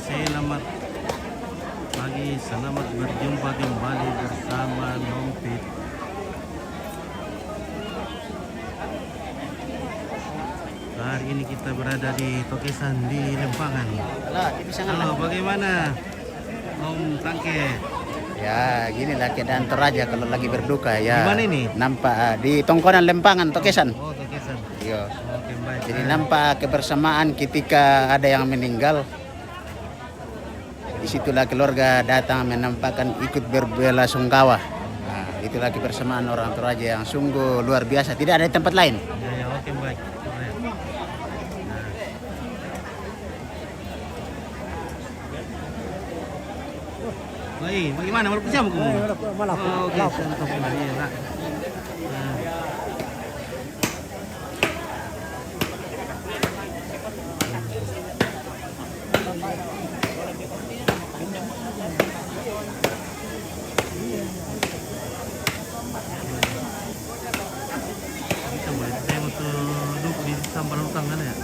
selamat pagi, selamat berjumpa kembali bersama Nompit. Hari ini kita berada di Tokesan di Lempangan. Halo, bagaimana Om Tangke? Ya, ginilah keadaan Toraja kalau lagi berduka ya. Di mana ini? Nampak di Tongkonan Lempangan, Tokesan. Oh, Tokesan. Iya. Oke, baik. Jadi nampak kebersamaan ketika ada yang meninggal. Disitulah keluarga datang menampakkan ikut berbela sungkawa. Nah, itulah kebersamaan orang Toraja yang sungguh luar biasa. Tidak ada di tempat lain. Ya, oke, baik. Baik, bagaimana? Malam jam kamu? Oh, oke, santai. Iya, Pak. Saya mau duduk di sampah lutang kan ya?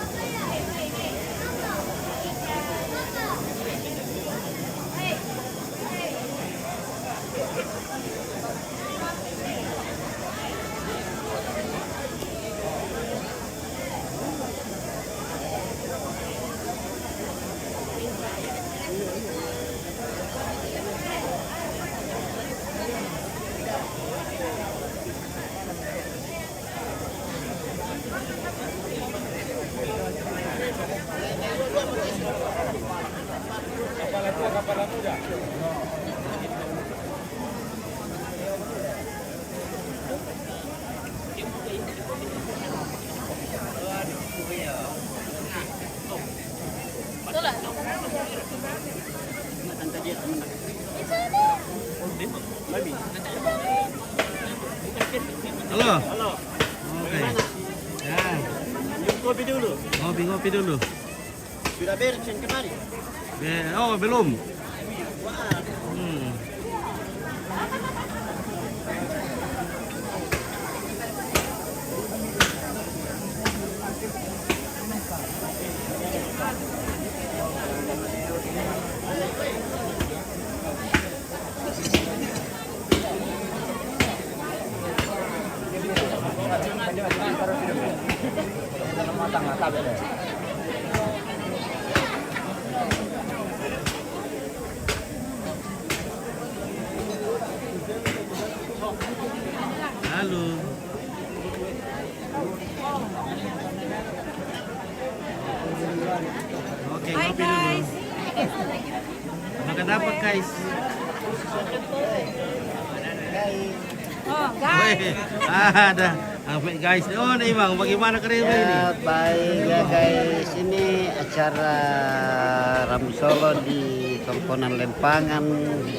Halo. Halo. Oke. Ya. Kopi dulu. Ngopi dulu. Sudah beres yang kemarin? Oh, belum. Halo. Oke, ngopi dulu. Makan apa, guys? Oh, guys. Weh, ada. Sampai guys. Oh, nih Bang, bagaimana kerja ini? Ya, baik ya guys. Ini acara Ramu Solo di Tongkonan Lempangan,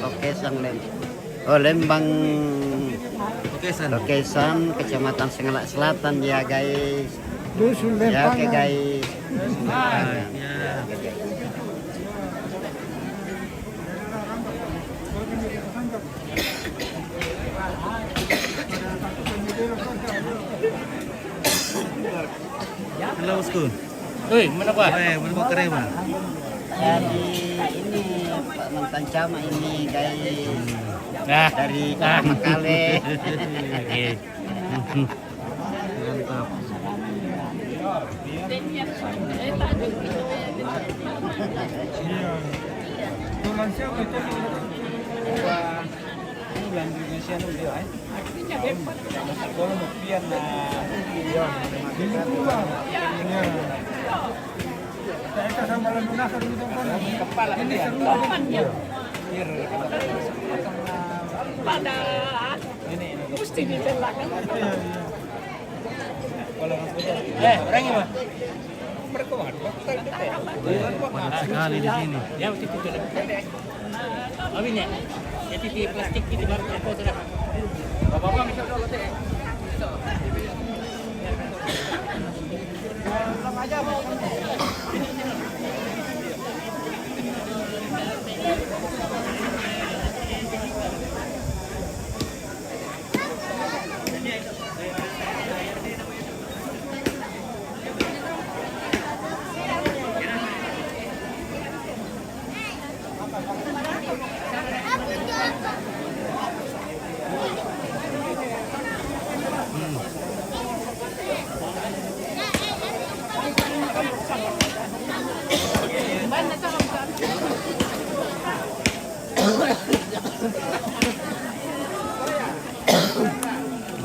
Tokesan Lembang. Tokesan, Kecamatan Sengelak Selatan ya guys. Dusun Ya oke Lempangan. guys. Ya. Halo, Bosku. Hei, mana Pak? Mana mau kerja, Bang? Jadi ini Pak Mantan Camat ini guys. Nah, Dari Kota Makale. Oke. Mantap. Mesti dibelakang. orangnya Pak. Banyak sekali di sini. Ya, mesti itu. Awin ya. Jadi di plastik itu baru aku sudah. Bapak-bapak bisa dulu teh.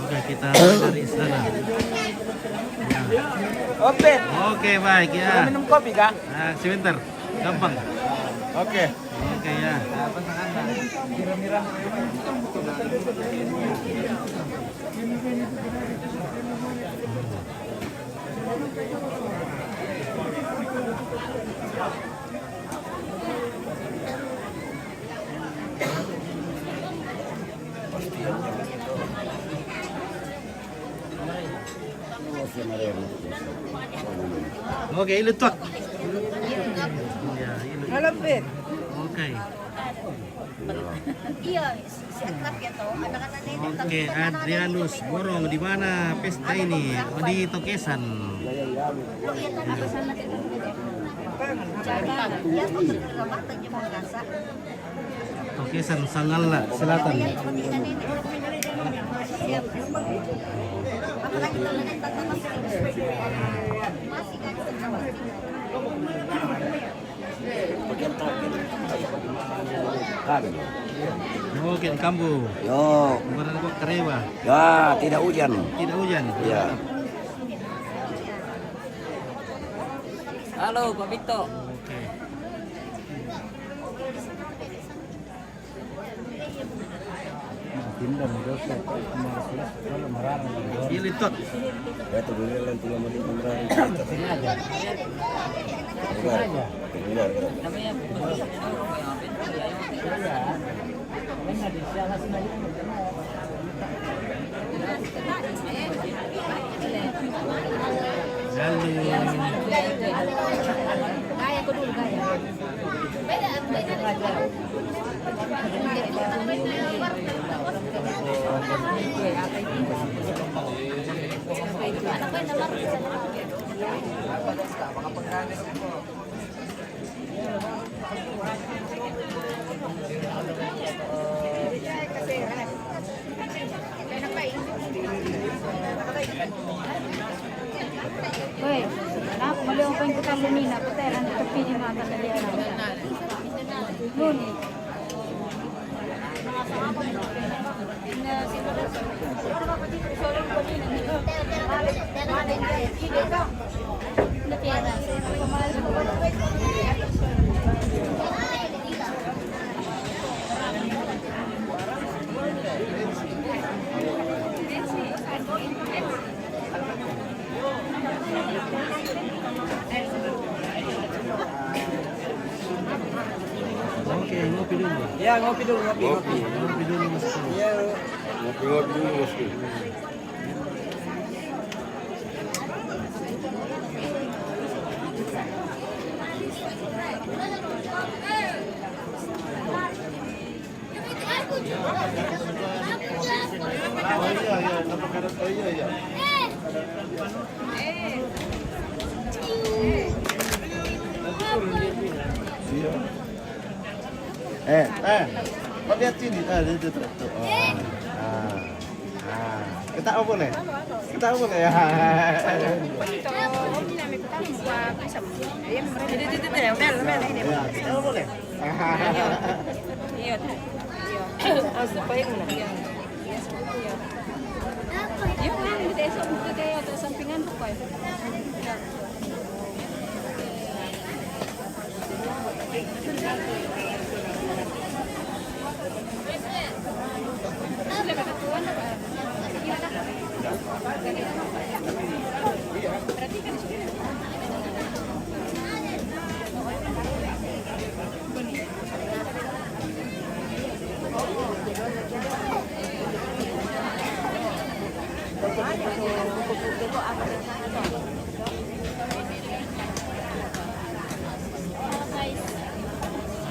Oke, kita dari sana. Ya. Open. Oke, baik ya. Minum kopi kak? Nah, sebentar. Gampang. Oke. Oke ya. Oke, ilutok. Ya, ilut. Malapit. Oke. Iya, si akrab ya toh. Anak-anak ini Oke, Adrianus Borong di mana pesta ini? Oh, di Tokesan. lo iya tanah sana itu. Jaga, ya kok tergambar tanjung Magasa. Tokesan Sangala Selatan. Yang kepentingan ini siap. Apalagi kalau nanti tata masih kan Oke, di Kambu. Yo, Kemarin kok Karewa. ya tidak hujan. Tidak hujan. Ya. Halo Pak Vito. Oke. Ilutok. Itu dulu nanti lama di Bumrang. Namanya Gaya ko dulu gaya. Woi, kenapa beliau apa yang kita lumina? Kita yang di tepi di mata dia. Luni. Oke, ngopi dulu. ya ngopi dulu ngopi. Ngopi dulu Mas. Iya. Ngopi-ngopi dulu bosku. Kau lihat sini, itu tuh. Kita apa boleh? Kita apa boleh? Kita apa boleh? Iya. Ang supaya mo na. Yung ano, dito sa buka kayo, sa sampingan ko kayo.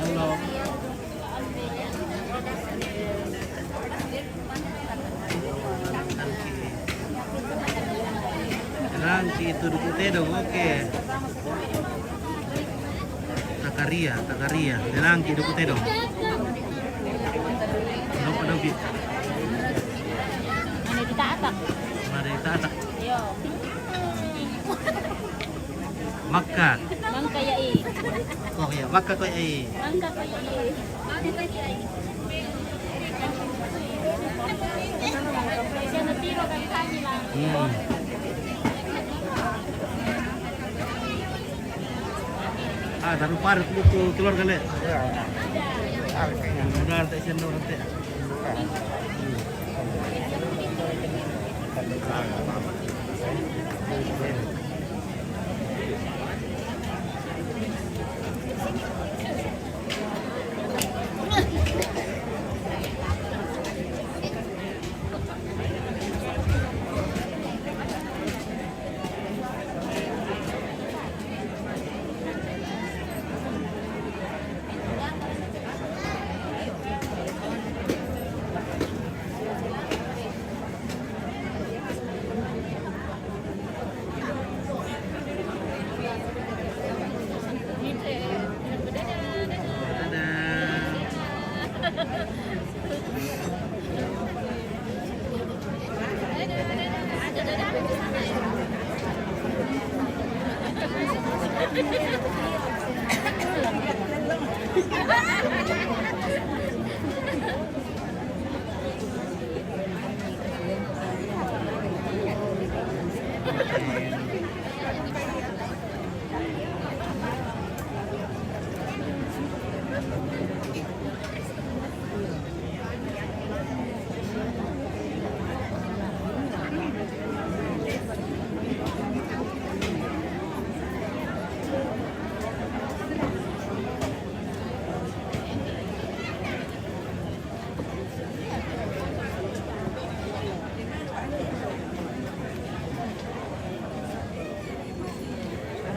Halo. Rangki itu dukute dong, oke. Takaria. Dalang kido ko tayo. Ano pa daw bi? Ano kita atak? Mari tatak. Yo. Makka. Mangka ya i. Oh ya, makka ko ay. Mangka ko ya i. Siya natiro kay kanila. Taruh parit buku keluar kali. Udah tak sian nanti.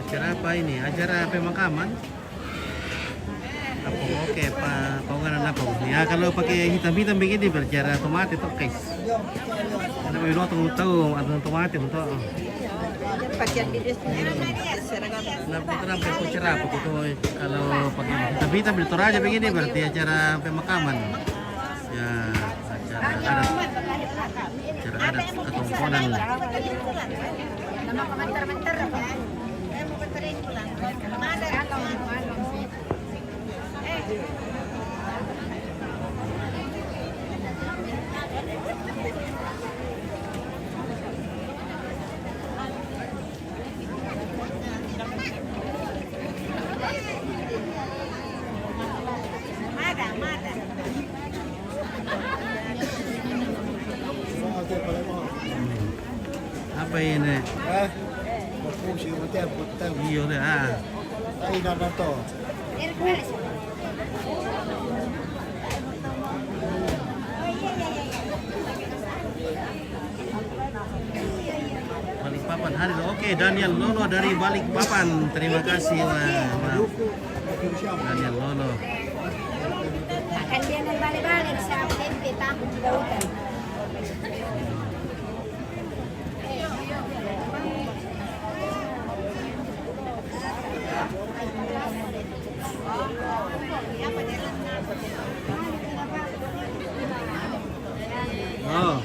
Acara apa ini? Acara pemakaman? Apa oke pak? Penganan apa? Ya kalau pakai hitam-hitam begini bercara otomatis tuh guys. Karena memang tahu ada otomatis untuk. Kenapa itu cerah begitu? Kalau pakai hitam-hitam di aja begini berarti acara pemakaman. Ya acara adat ketomponan. Nama komentar-komentar apa? Mau benterin pulang. Ada Apa ini? Fungsi betul. Iya deh. Ay, na to. Balikpapan hari. Oke, Daniel Lolo dari Balikpapan. Terima kasih, Mas. Daniel Lolo. akan dia balik-balik sa tempe takot di lautan. Oh,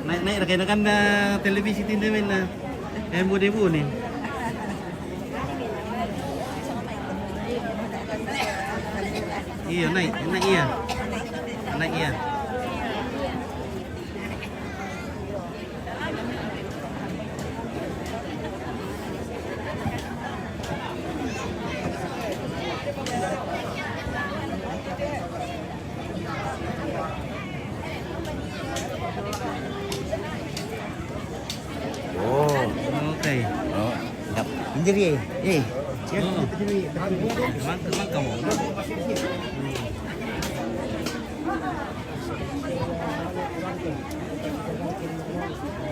naik rekan-rekan televisi tindamin na. Ibu nih. Iya naik iya. Naik iya. Okay. Oh, dap. Sendiri. Mantap kamu.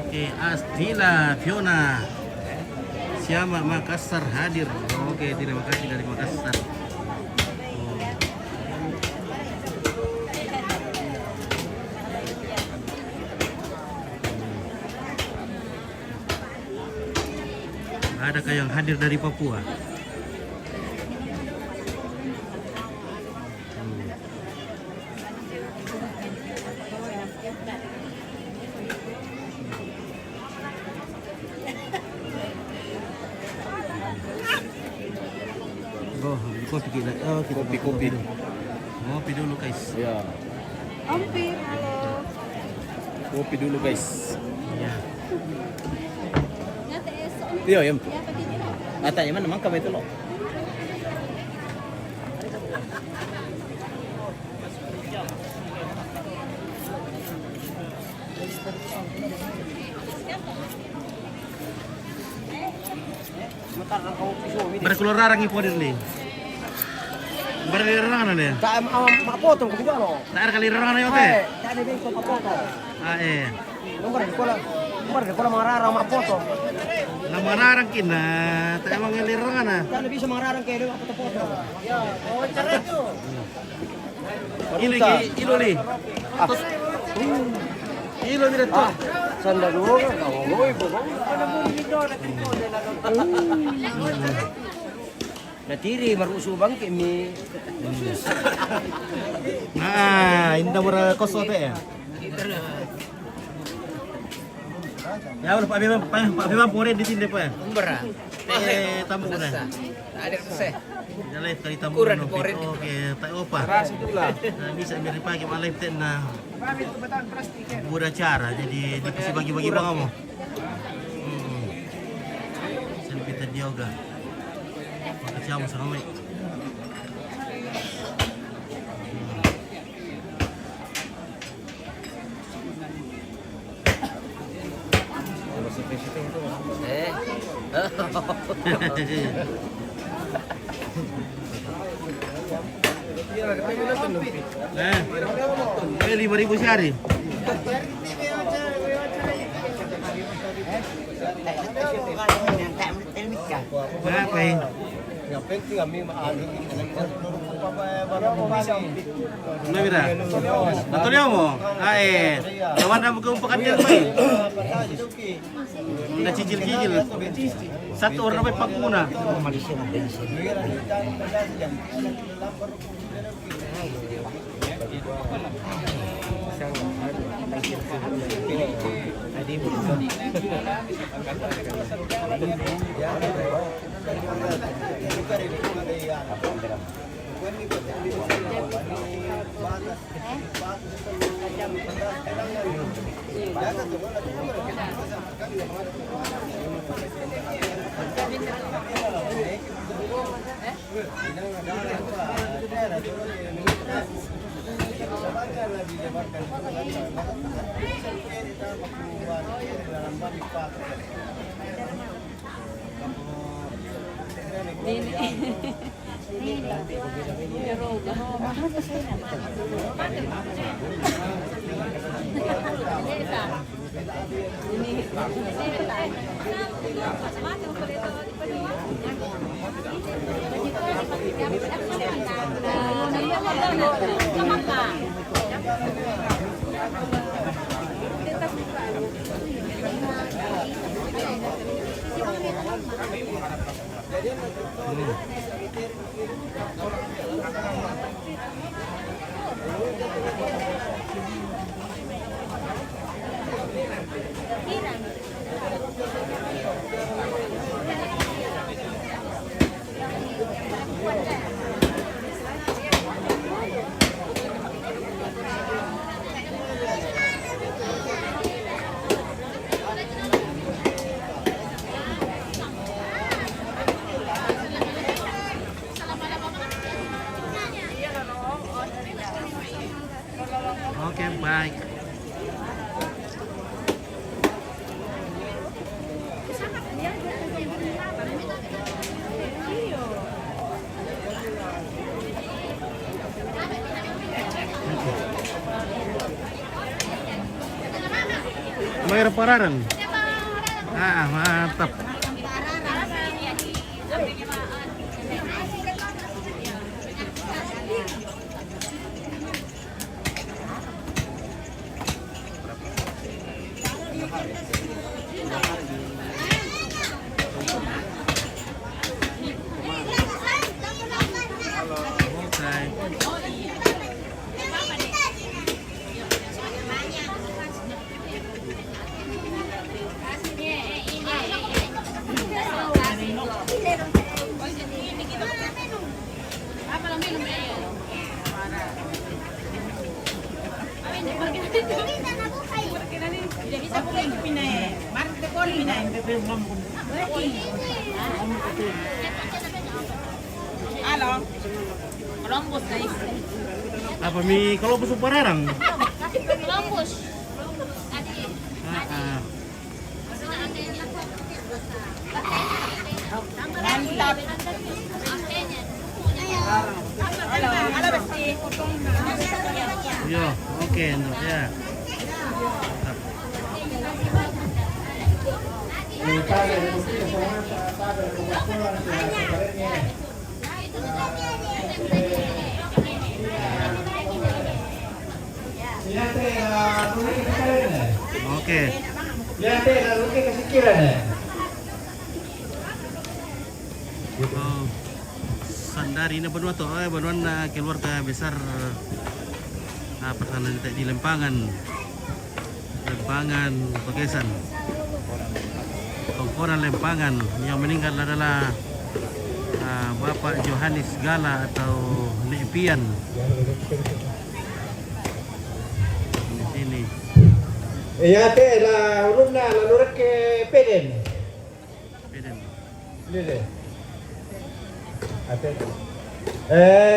Oke, Astila Fiona Siama Makassar hadir. Oke, terima kasih dari Makassar. Adakah yang hadir dari Papua? Oh, beli kopi kita. Oh, kita Kopi. Ngopi dulu guys. Ya, Ompir, halo. kopi dulu guys. Ya. Iya, ya. Atanya mana mang kami itu loh. Berkeluar rarang ipo dili. Berlirang na dia. Tak mapotong ko bigyan no. Taar kali rarang na yote. Tadi din ko mapotong. Ah eh. Nomor ko lang mga rarang mapotong. Na mararang kina, tayo mga lirang na. Tadi bisa mga rarang kayo ako potong. Ilo li. Ilo ni to. Sanda dulu kan kawoy po. Natiri marusubang kimi. Nah, inda mura koso te ya. Ya udah Pak Bima pore di sini Pak. Umbra. Tamu na. Ada se. Live kali tamu. Kurang pore. Oke, tayo pa. Bisa mirip pagi malam ten na. Buat acara jadi dikasih bagi-bagi bang kamu. Sen kita dioga. Makasih kamu sama Mike. Eh, 5.000 sehari. Kenapa ya? Yang penting kami malu bisa. Nah, Mira. Betul ya mo? Lawan na magkumpakan yan pa eh. Cicil-cicil. Satu orang sampai pagmuna. Oke, baik. Bayar pararan. Ah, mantap. Columbus guys. Apa mi kalau busuk pararang? Columbus. Ah, Mantap. Yo, oke, no, ya. Oke. Oh, Sandari na Vanuatu, Vanuan na keluarga besar pertahanan di Lempangan, Pagesan, Tongkonan Lempangan. Yang meninggal adalah Bapak Johannes Gala atau Nepian. Di sini. Ya te la urumna la lurat ke peden. Peden. Lele. Ate.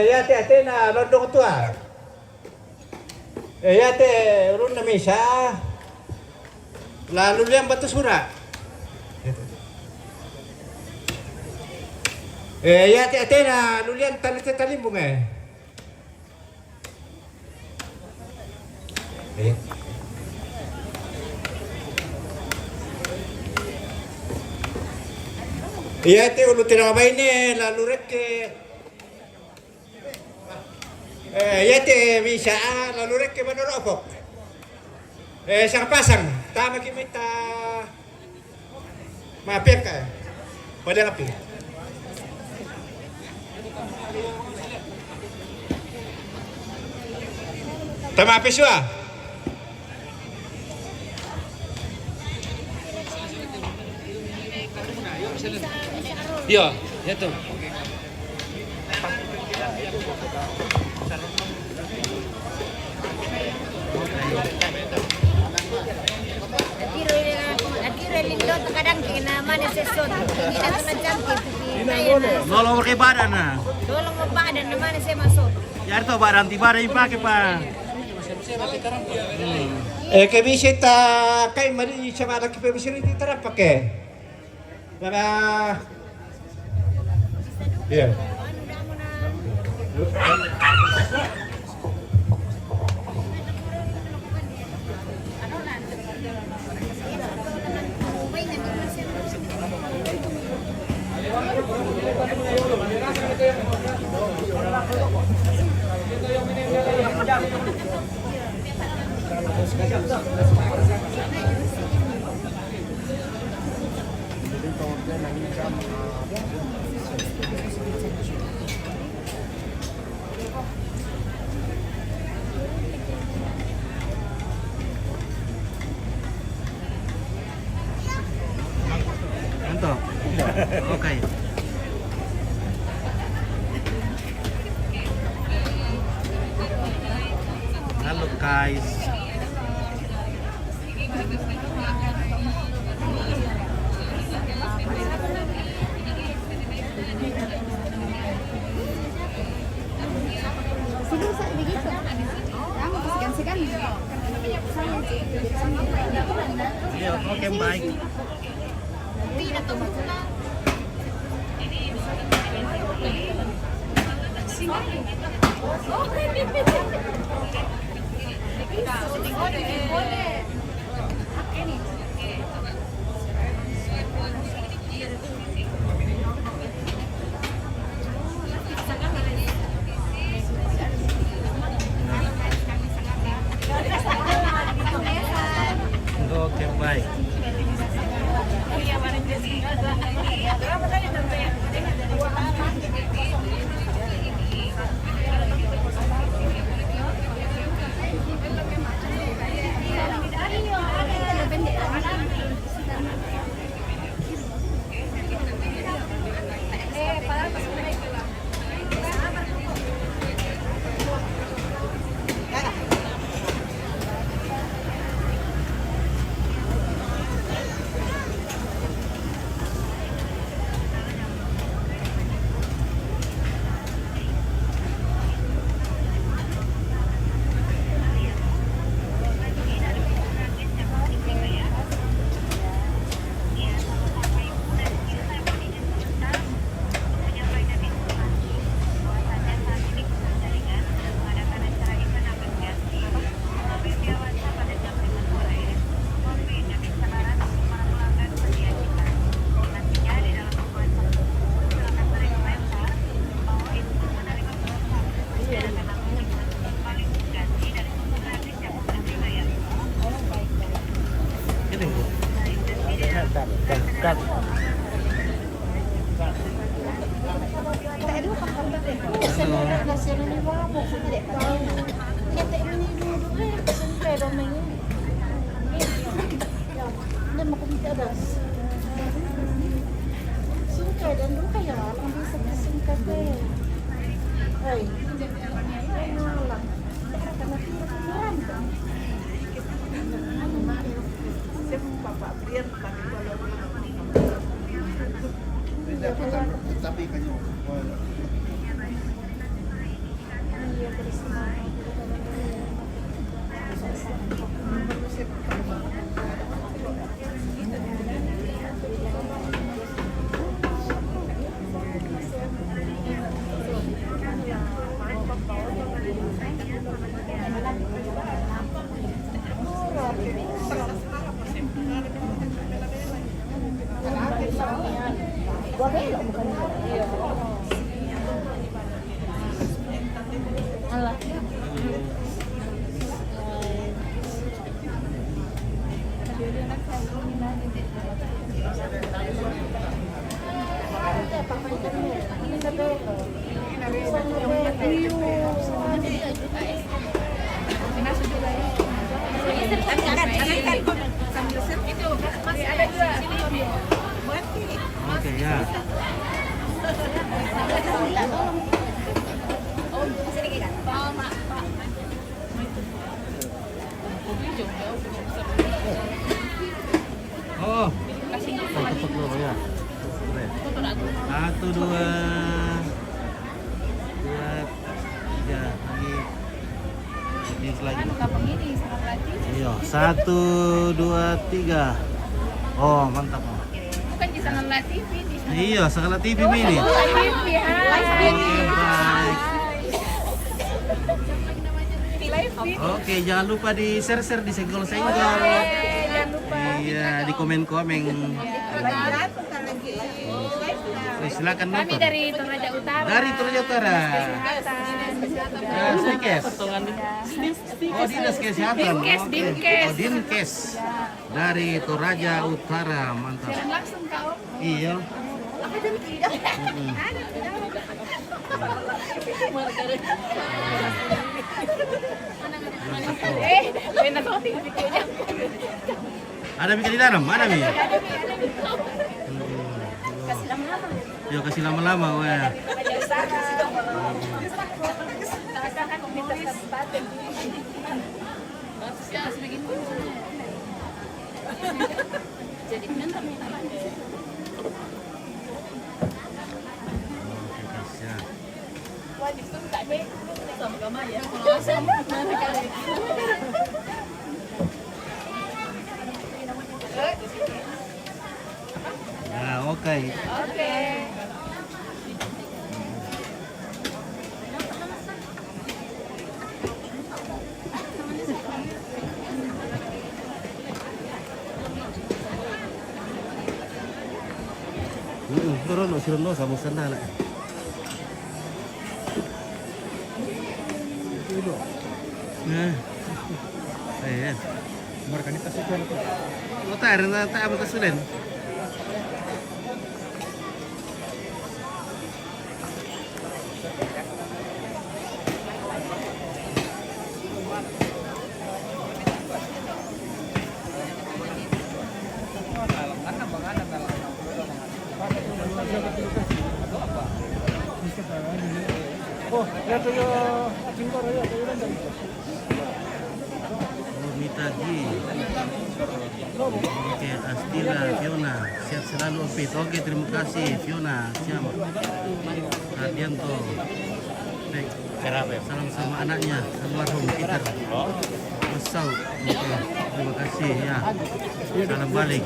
Ya te na lodong tua. Ya te urumna misa. Lalu yang batu sura. Ya te na lulian talimbung Iya te ulu tinamay ni lalu rek ke iya te bisa lalu rek ke manoropok sang pasang tama kita mapek ka pada ngapi tama peswa Iya, ya tuh. Kadang kena mana sesot, hindi na ito na-jangkit. Nolong kay badan na. Dolong mo badan naman siya masot. Yari to badan tibara yung pake pa. kay bisita kay mali siya malaki pa bisita di tarapak Mga yeah. Mantap. Oke. Halo guys. Iya, oke baik. Oke baik. oh. Kasi naniniwabo ko hindi tayo. Kita minidudog na yung pero may hindi makumitadas. Singkay, andun kaya kung bisa na singkay ka eh. Ay, ay malang. Oke ya. Oh, tepuk dulu ya. Satu, dua, tiga lagi. Ini lagi. Iya, 1, 2, 3. Oh, mantap. Bukan di sana TV, di sana. Iya, Skala TV Mini. TV, hai. Oke, jangan lupa di share di senggol-senggol. Jangan lupa. Iya, di komen-komen. Silakan Kami nonton. dari Toraja Utara. Dari Toraja Utara. Ya, Snikes. Oh, Dinas Kesehatan. Dinkes, Oke. Dinkes. Oh, Dinkes. Dari Toraja Utara, mantap. Siaran langsung kau. Iya. Enak kopi bikinnya. Ada bikin di dalam? Mana Mi? Yo kasih lama-lama, wah. Ya, oke. Turun, turun lo sama sana lah. Nah, eh, mereka ini kasih jual. Lo tak apa kasulen? Mitagi. Oke, Astila, Fiona, sehat selalu Opit. Oke, terima kasih Fiona, siapa? Ardianto. Baik. Salam sama anaknya, almarhum Peter. Besau. Oke, terima kasih ya. Salam balik.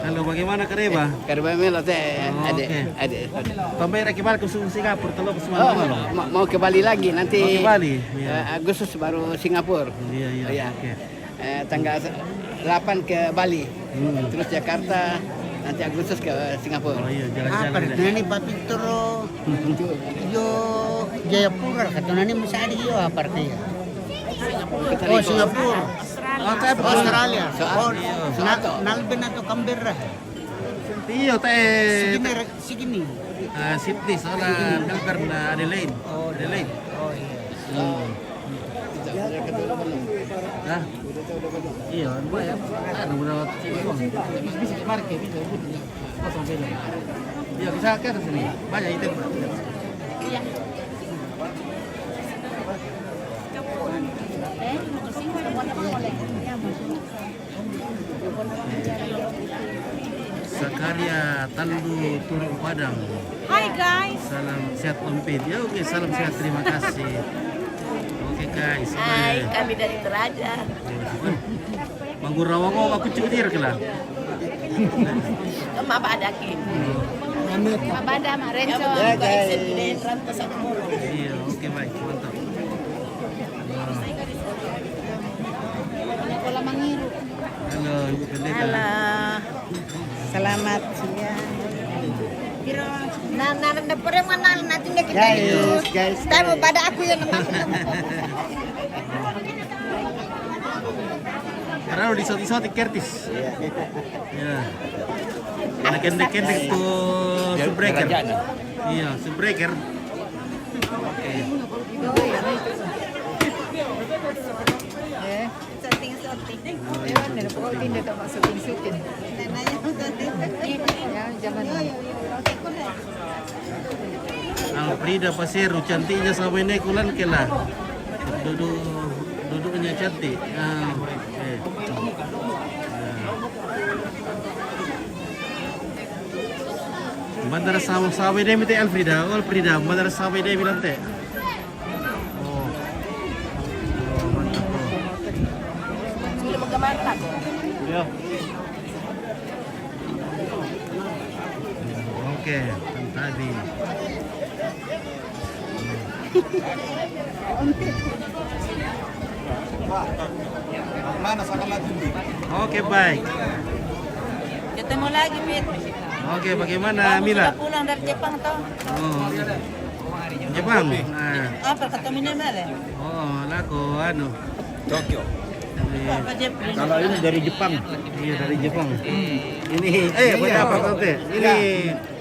Halo, bagaimana Kareba? Kareba melo teh Oke. ada. Tambah lagi balik ke Singapura, telur ke Oh, Sumatera. mau ke Bali lagi nanti. Mau ke Bali? Iya. Agustus baru Singapura. Iya, Oh, iya. oke. Tanggal 8 ke Bali. Hmm. Terus Jakarta, nanti Agustus ke Singapura. Oh iya, jalan-jalan deh. Nani Bapitro yo Jayapura kata nani masih ada yo apa artinya? Oh Singapura, Australia. Oh nalben atau Canberra. Iya, teh. Segini. Sydney soalnya Melbourne Adelaide. Adelaide. Oh iya. Nah, iya, dua ya. Ada beberapa bisa market bisa kosong beda. Iya, bisa ke atas sini. Banyak item. Iya. Sakarya Tandu Turun Padang. Hi guys. Salam sehat Ompit. Ya oke, salam sehat, terima kasih. Oke guys. Hai, kami dari Teraja. Manggurawango aku cutir ke lah. Kema ada ki. Mabada Marenco. Ya guys. Di rantas aku. Iya, oke baik, mantap. Pola mangiru. Halo, Ibu Pendeta. Halo. Selamat siang. Nah, dapur mana nanti kita Guys. Tahu pada aku yang Karena di soti kertis. Ya. Ada kendek-kendek tuh subbreaker. Iya, subbreaker. Oke. Syuting. Tidak masuk syuting. Ya, zaman Alfrida Paseru cantiknya sama ini kulan kelah. Duduknya cantik. Bandara sawe deh minta Alfrida. Alfrida, bandara sawe deh bilang teh. Oh, mantap. Sudah menggambarkan. Ya. Oke, tadi. Oke, baik. Ketemu lagi, Mit. Oke, bagaimana Mila? Pulang dari Jepang toh. Oh, Jepang. Nah, Apa ketemu mana? oh, laku anu. Tokyo. Apa Jepang? Kalau ini dari Jepang. Iya dari Jepang. Ini, buat apa kau teh?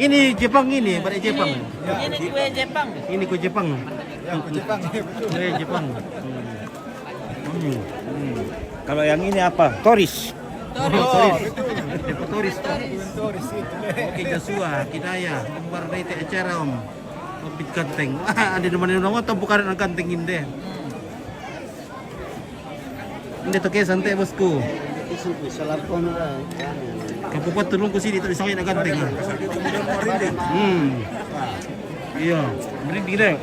Ini Jepang ini, pada Jepang. Ini kue Jepang. Ini ku Jepang. Yang ke Jepang. Jepang. Kalau yang ini apa? Toris. Turis. Oke Joshua, Kidaya, umbar dari acara om. Opit ganteng. Wah, ada teman yang nongol bukan ang ganteng ini. Hindi to kaya santai bosku. Kapupat tulong ko sini itu disawin ang ganteng. Iya, merinding deh.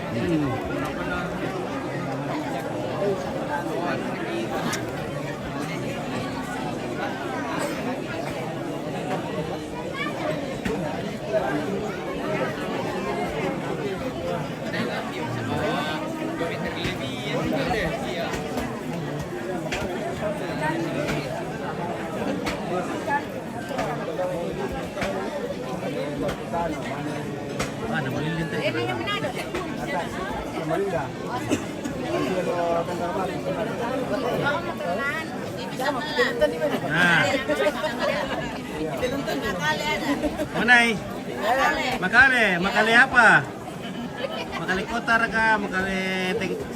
Ada malilin teh. Nah. Manay? Makale apa? Makale kota raga, makale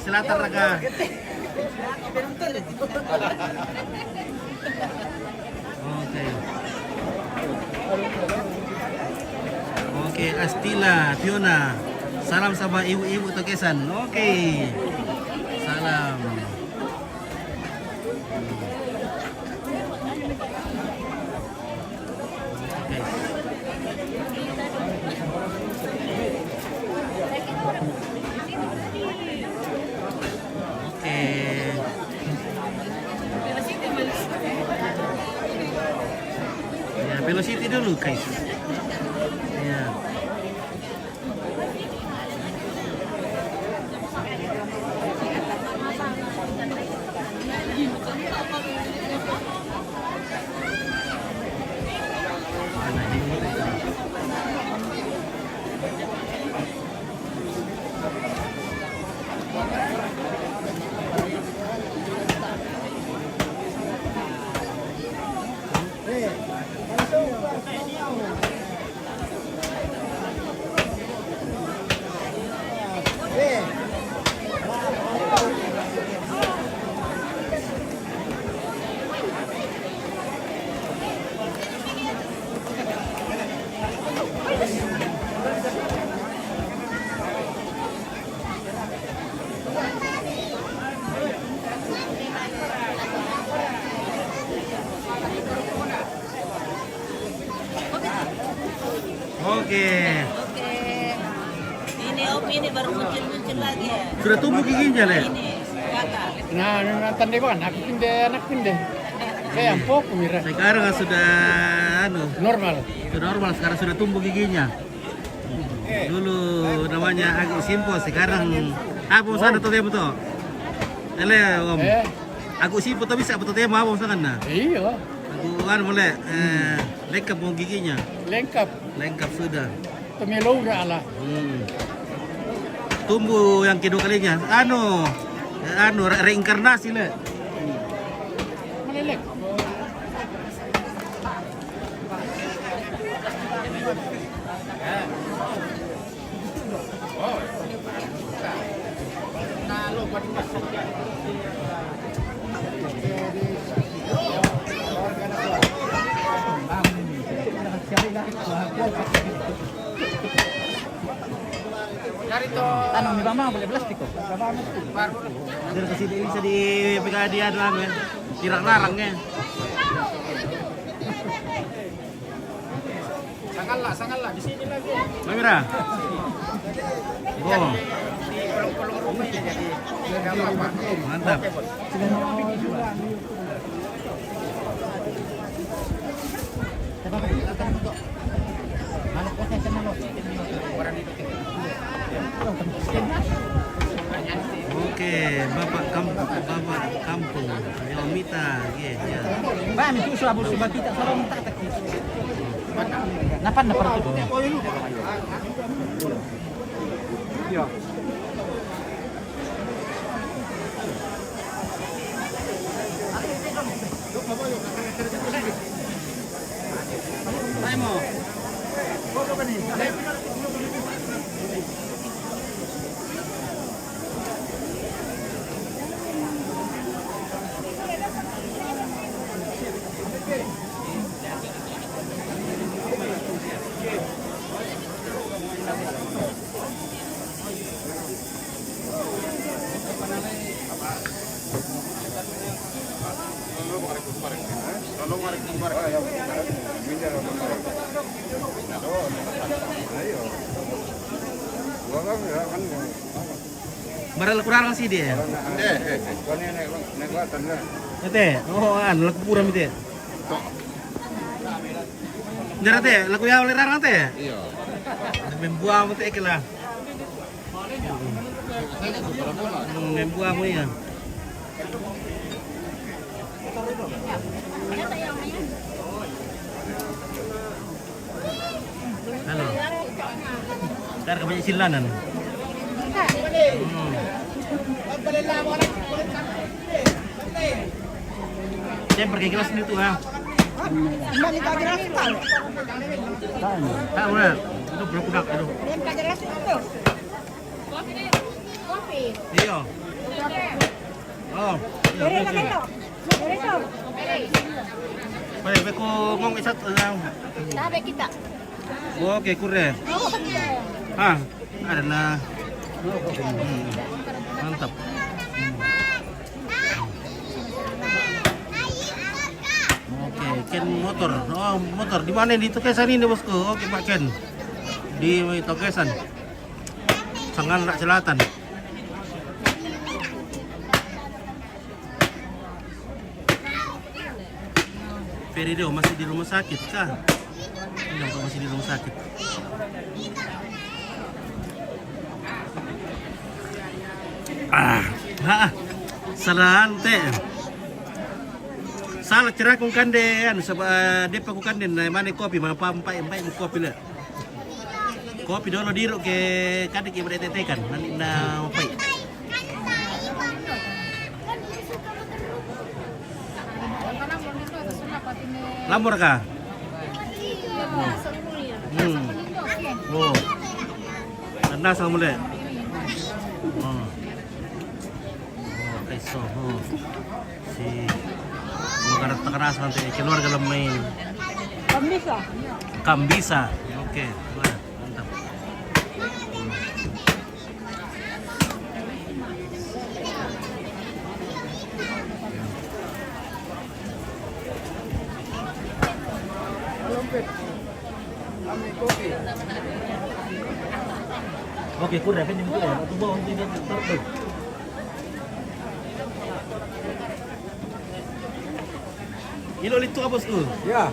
selatan raga. Oke. Oke, Astila, Fiona. Salam sama ibu-ibu Tokesan. Oke. Salam. Oke. Oke. Ya, velocity dulu, guys. Ya. Ini baru muncul lagi ya. Sudah tumbuh giginya, Le? Ini kakak. Nah, tanda kan aku pindah anak pindah. Kayak empok mira. Sekarang sudah Normal. sudah normal, sekarang sudah tumbuh giginya. Dulu namanya agak simpel, sekarang apa sana tuh temu tuh? Ele om. Aku simpel tapi bisa betul temu apa sana nah? Iya. Aku boleh lengkap mau giginya. Lengkap sudah. Pemilu udah ala. Tumbuh yang kedua kalinya. Reinkarnasi le. Melelek. Tanam di bawah boleh plastik kok. Dari kesini bisa dipegang dia doang ya. Tidak larangnya. Sangatlah di sini lagi. Kamera. Oh, mantap. Oke, Bapak kampung, Yomita, ya. Ba, mi tuso abul subat kita sarong tak tak. Napan na para to. Yo. Tayo. Baral kurang sih dia. Ate, laku puram itu. Jara teh, laku ya oleh rarang teh. Iya. Membuang teh kela. Membuang ya. Halo. Sekarang kebanyakan silanan. Saya pergi kelas ini tuh ha. Tak boleh. Itu budak itu. Iya. Oh. Baik, aku ngomong isat. Sabe kita. Oke, kure. Ah, ada na. Mantap. Oke, Ken motor. Oh, motor. Di mana di Tokesan ini, Bosku? Oke, Pak Ken. Di Tokesan. Sangan Selatan. Perido masih di rumah sakit kah? Tidak, masih di rumah sakit. Salante. Salah cerah kung kande ano sa di pa kung kande na mani kopi mga pampai kopi la. Kopi dolo diro ke kade ke tetekan na pai. Lamor ka? Oh. Nasa muli. Oh. Okay, so si magkarat nanti keluarga lang may Kambisa. Okay, mantap. Oke, kurang kan itu ya. Atau bawa untuk dia tertutup. Ilo itu apa bosku? Ya.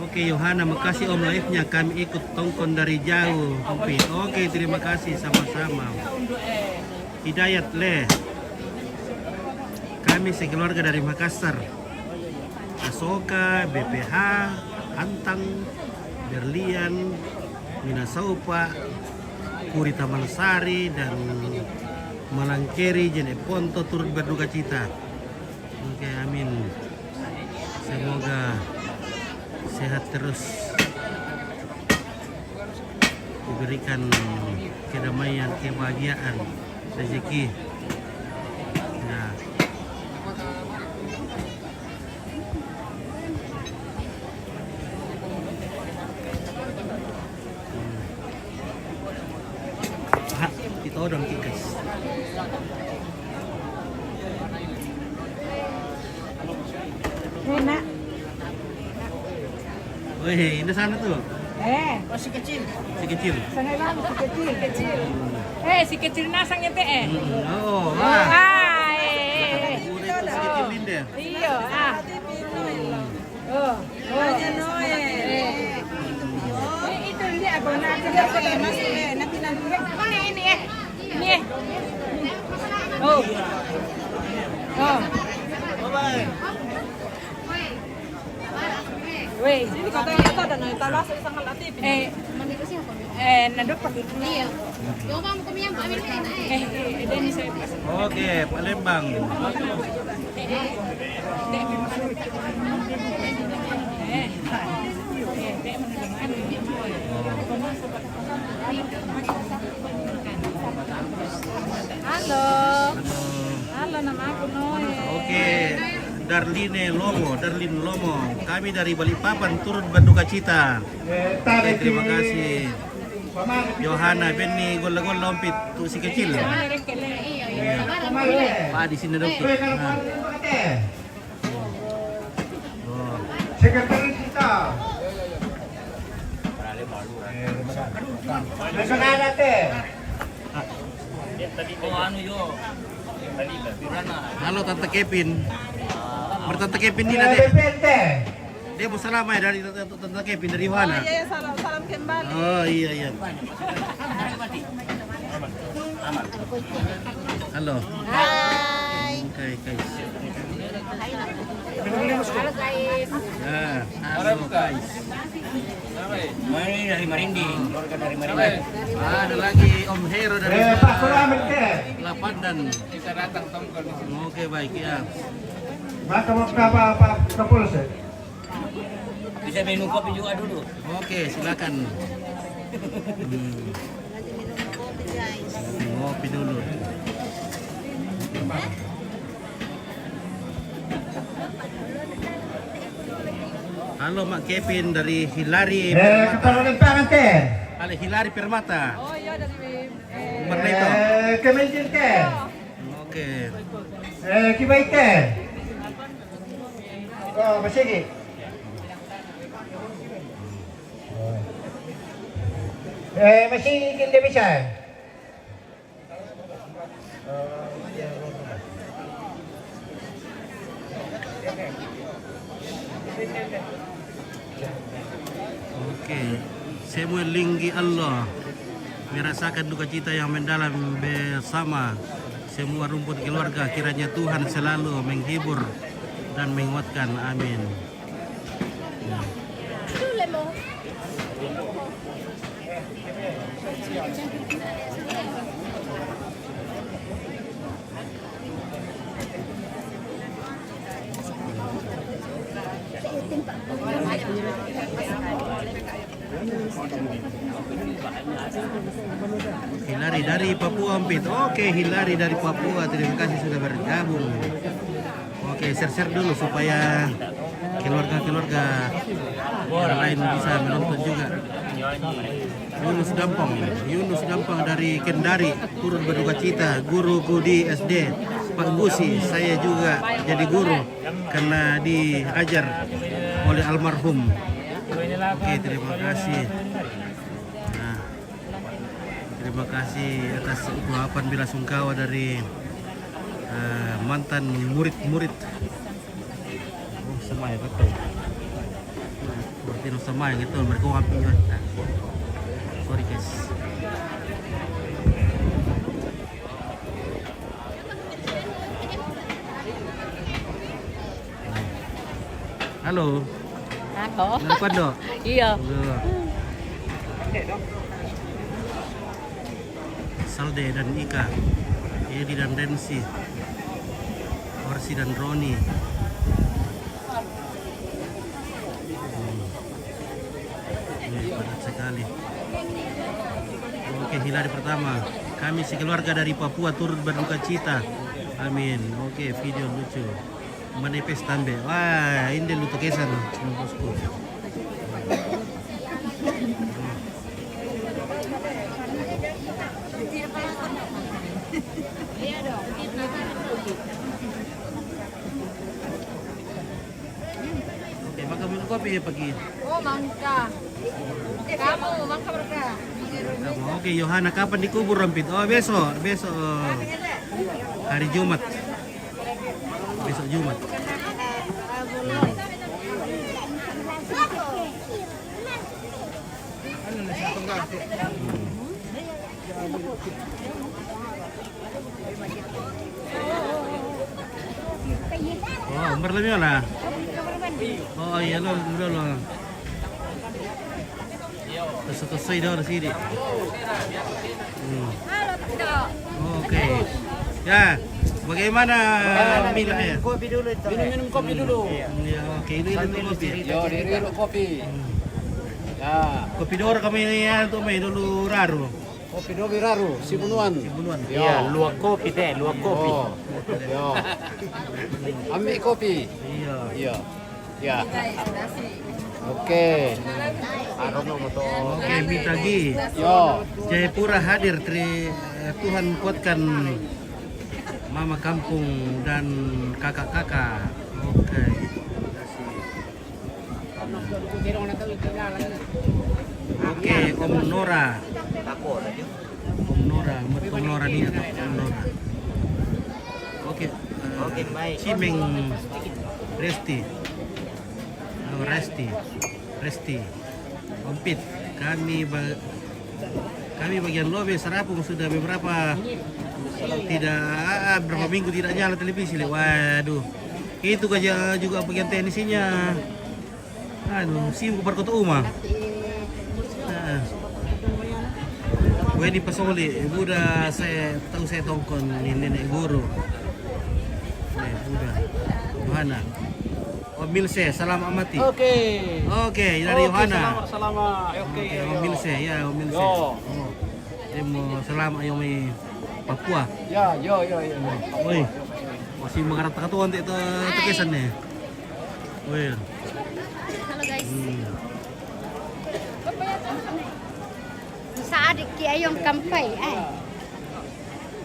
Oke, Yohana, makasih Om live-nya. Kami ikut tongkon dari jauh. Oke, terima kasih sama-sama. Hidayat Le. Kami sekeluarga dari Makassar. Asoka, BPH, Antang, Berlian, Minasaupa, Puri Taman Sari, dan Malangkeri, Jeneponto turut berduka cita. Oke, amin. Semoga sehat terus, diberikan kedamaian, kebahagiaan, rezeki. Ya. Kita odong guys. Enak. Wih, ini sana tuh. Masih kecil. Si kecil. Sangat lama si kecil. Si kecil nasang ete Oh, wah. Ay. Udah itu si kecil Linda. Iyo, itu dia ako na Mana ini Ini Oh. Weh, sini kata ada na talas isang kalati. Nandun pa dito. Iya. Yung kamu kami yang ambil na then saya Oke, Palembang. Halo. Halo, nama aku Noe. Oke, Darlin Lomo. Kami dari Balikpapan turut berduka cita. Oke, terima kasih. Yohana, Benny, gola-gola lompit tuh si kecil. Iya. Pak di sini dong. Nah. Oh. Sekretaris kita. Nasional natin. Halo Tante Kevin. Bertante Kevin ini deh. Depende. Dia mau salam ya dari Tante Kevin dari Yohana. Iya, salam kembali. Oh iya. Halo. Hai. Oke, guys. Halo guys. Ya, halo guys. Ini dari Marindi, keluarga dari Marindi. Ada lagi Om Hero dari Pak Sulamet ke. Lapandan. Kita datang tongkol di sini. Oke, baik ya. Maka mau ke Pak Kapolsek. Bisa minum kopi juga dulu. Oke, silakan. Ngopi dulu. Halo Mak Kevin dari Hilari Permata. Kepala Limpangan ke. Halo Hilari Permata. Oh iya dari Merleto. Kemenjin ke. Oke. Kibay ke. Oh, masigi. Masigi hindi bisa. Oke. Samuel Linggi Allah merasakan duka cita yang mendalam bersama semua rumput keluarga. Kiranya Tuhan selalu menghibur dan menguatkan. Amin. Ya. Hilari dari Papua Ampit. Oke, Hilari dari Papua. Terima kasih sudah bergabung. Oke, share-share dulu supaya keluarga-keluarga yang lain bisa menonton juga. Yunus Dampang dari Kendari turut berduka cita. Guruku di SD Pak Gusi, saya juga jadi guru karena diajar oleh almarhum. Oke, terima kasih. Nah, terima kasih atas ucapan bela sungkawa dari mantan murid-murid. Oh, sama ya betul. Berarti sama yang itu mereka ngapain ya? Sorry guys. Halo. Ako? Nalipad do? Iya. Salde dan Ika, Edi dan Densi, Orsi dan Roni. Ini padat sekali. Oke, Hilari pertama. Kami sekeluarga dari Papua turut berduka cita. Amin. Oke, video lucu. Manifest tambe. Wah, ini lutu kesan bosku. Oke, maka minum kopi ya pagi. Oh, mangka. Kamu, mangka berkah. Oke, Yohana kapan dikubur Rompit? Oh, besok hari Jumat. Besok Jumat. Oh, berlebih lah. Oh iya lo. Terus dah sini. Oke. Ya, bagaimana minumnya? Kopi dulu itu. Minum kopi dulu. Ya, oke, ini kopi. Yo, diri kopi. Ya, Kopi dor kami ya untuk main dulu raru. kopi dobi raru, Sibunuan. Sibunuan. Iya, luak kopi teh, luak kopi. Yo. Ambil kopi. Iya. Iya. Ya. Oke. Oke, Mitagi. Yo. Jayapura hadir. Tuhan kuatkan mama kampung dan kakak-kakak. Oke. Oke, Om Nora. Om Nora nih atau Om Nora. Oke. Cimeng Resti. Oh, Resti. Ompit. Kami bagian lobe Serapung sudah berapa minggu tidak nyala televisi. Waduh. Itu aja juga bagian teknisinya. Sibuk berkota Uma. Gue di Pasoli, udah saya tongkon nenek guru. Udah. Yohana. Om Milse, salam amati. Oke, dari Yohana. Selama. Oke. Om Milse, ya Om Milse. Yo. Dia mau salam ayomi Papua. Ya, yo. Woi, masih mengarap katuan itu kesan nih. Woi. Halo guys. Sa adik ki ayong kampay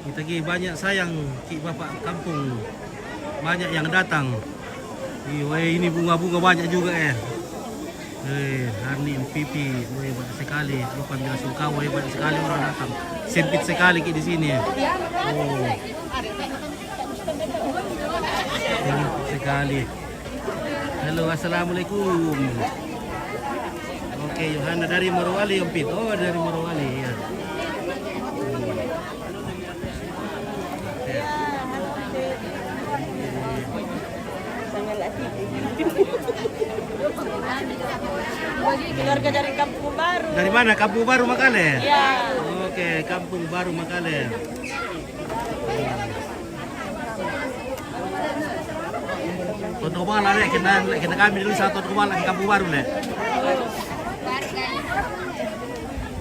Kita banyak sayang Cik Bapak kampung. Banyak yang datang. Ini bunga-bunga banyak juga Harni Pipi, banyak sekali. Bukan bila sungkawa, banyak sekali orang datang. Sempit sekali di sini. Sempit sekali. Halo, assalamualaikum. Oke, Yohana dari Morowali, Om Pit. Oh, dari Morowali, ya. Keluarga dari Kampung Baru. Dari mana? Kampung Baru Makale? Ya. Oke, Kampung Baru Makale. Tonton kemana nih? Kita kami dulu satu kemana ke Kampung Baru nih?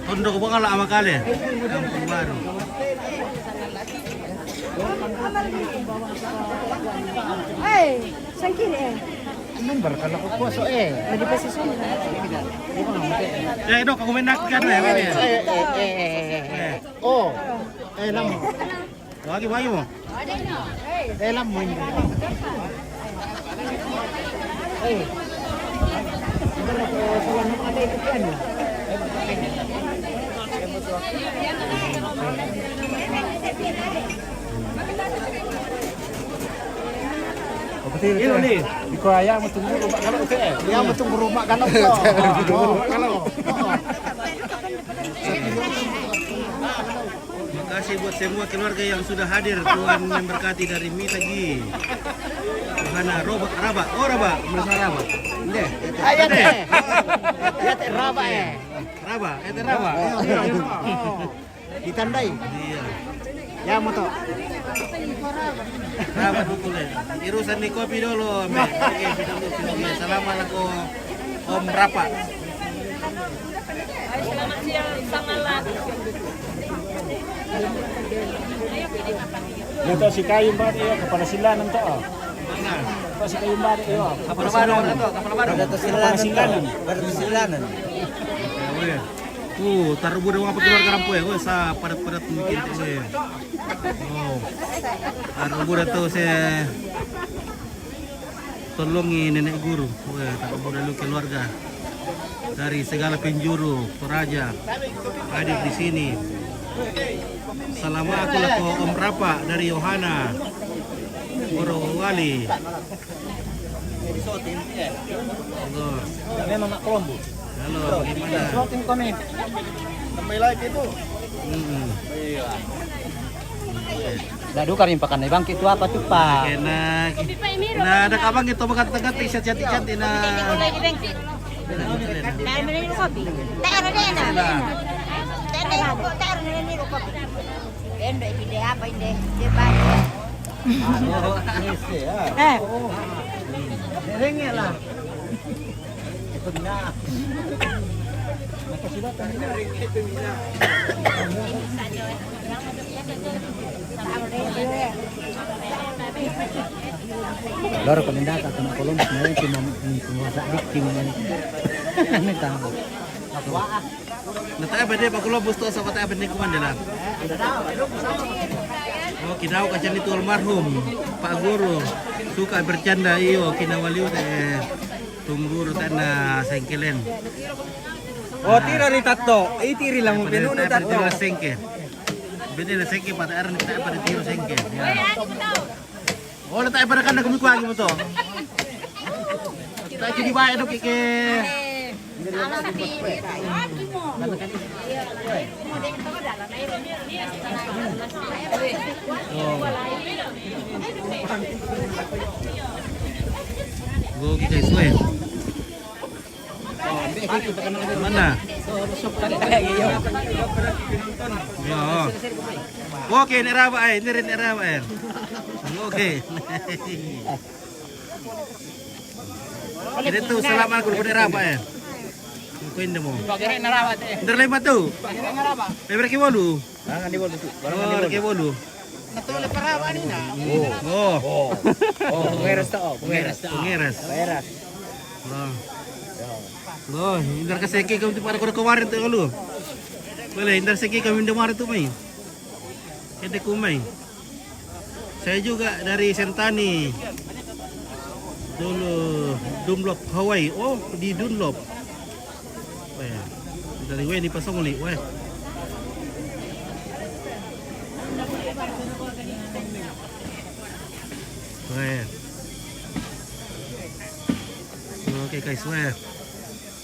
Tonton kemana sama kali? Kampung Baru. Hey, sangkir Number kalau ko puso Lagi pa si Sun. Dok, aku main nakkan nih. Oh. Lam. Lagi mo. Lam mo. Ini nih, di Korea mau tunggu rumah kalau UTM. Ya betul rumah kan kalau. Terima kasih buat semua keluarga yang sudah hadir. Tuhan memberkati dari Mitagi. Yohana, Raba. Oh Raba, merasa Raba. Deh. Ayo deh. Ya teh raba ya. Raba, itu Raba. Ditandai. Iya. Ya moto. Raba dulu deh. Irusan di kopi dulu, Mbak. Oke, pindah dulu. Assalamualaikum Om Rapa. Selamat siang, sangalat. Ito si Kayo ba iyo kepala silanan to. Mana? Ito si Kayo ba iyo. Kapal baru itu, kapal baru. Kepala silanan. Taruh budak apa keluarga rampu ya, sa padat-padat mungkin tu. Oh, taruh budak tu saya tolongi nenek guru. Taruh budak lu keluarga dari segala penjuru Toraja hadir di sini. Selama aku laku Om Rapa dari Yohana Morowali. Halo. Memang nak Kolombo. Halo, bagaimana? Slotin kami. Tambah lagi itu. Dadu karim pakan bang itu apa tuh Pak? Enak. Nah, ada kabang itu bakat tegat t-shirt cantik-cantik na. Loro penindak atau kolom sebenarnya cuma penguasa diktim ini tahu. Natay ba Pak Kulo busto sa patay ba ni kumandala? Oh, kinaw ka itu almarhum Pak Guru. Suka bercanda iyo kinawaliw tungguro na sengkelen. Oh, tira ri tatto. Tiri lang mo pinuno tatto. Tiro sengke. Bede na sengke patay aran tayo pa tiro sengke. Oh, tayo pa kan nagumikuagi mo to. Tayo di ba ano kike Gogi guys, weh. Mana? Ya. Oke, ini raba ini raba Oke. Ini tuh salaman kalau pada raba Kuin demo. Pagere na rawat eh. Derlema tuh. Pagere na rawa. Beber ke bolu. Ang di bolu. Oh, ke bolu. Natule parawa ni na. Oh. Pengeres to. Pengeres. Pengeres. Pengeres. Loh, indar ka seki kami para ko kemarin tuh lu. Boleh, indar seki kami kemarin tuh mai. Kede kumai. Saya juga dari Sentani. Dulu Dunlop Hawaii. Oh, di Dunlop. Weh, dari weh di pasong uli, weh. Weh. Oke guys, weh.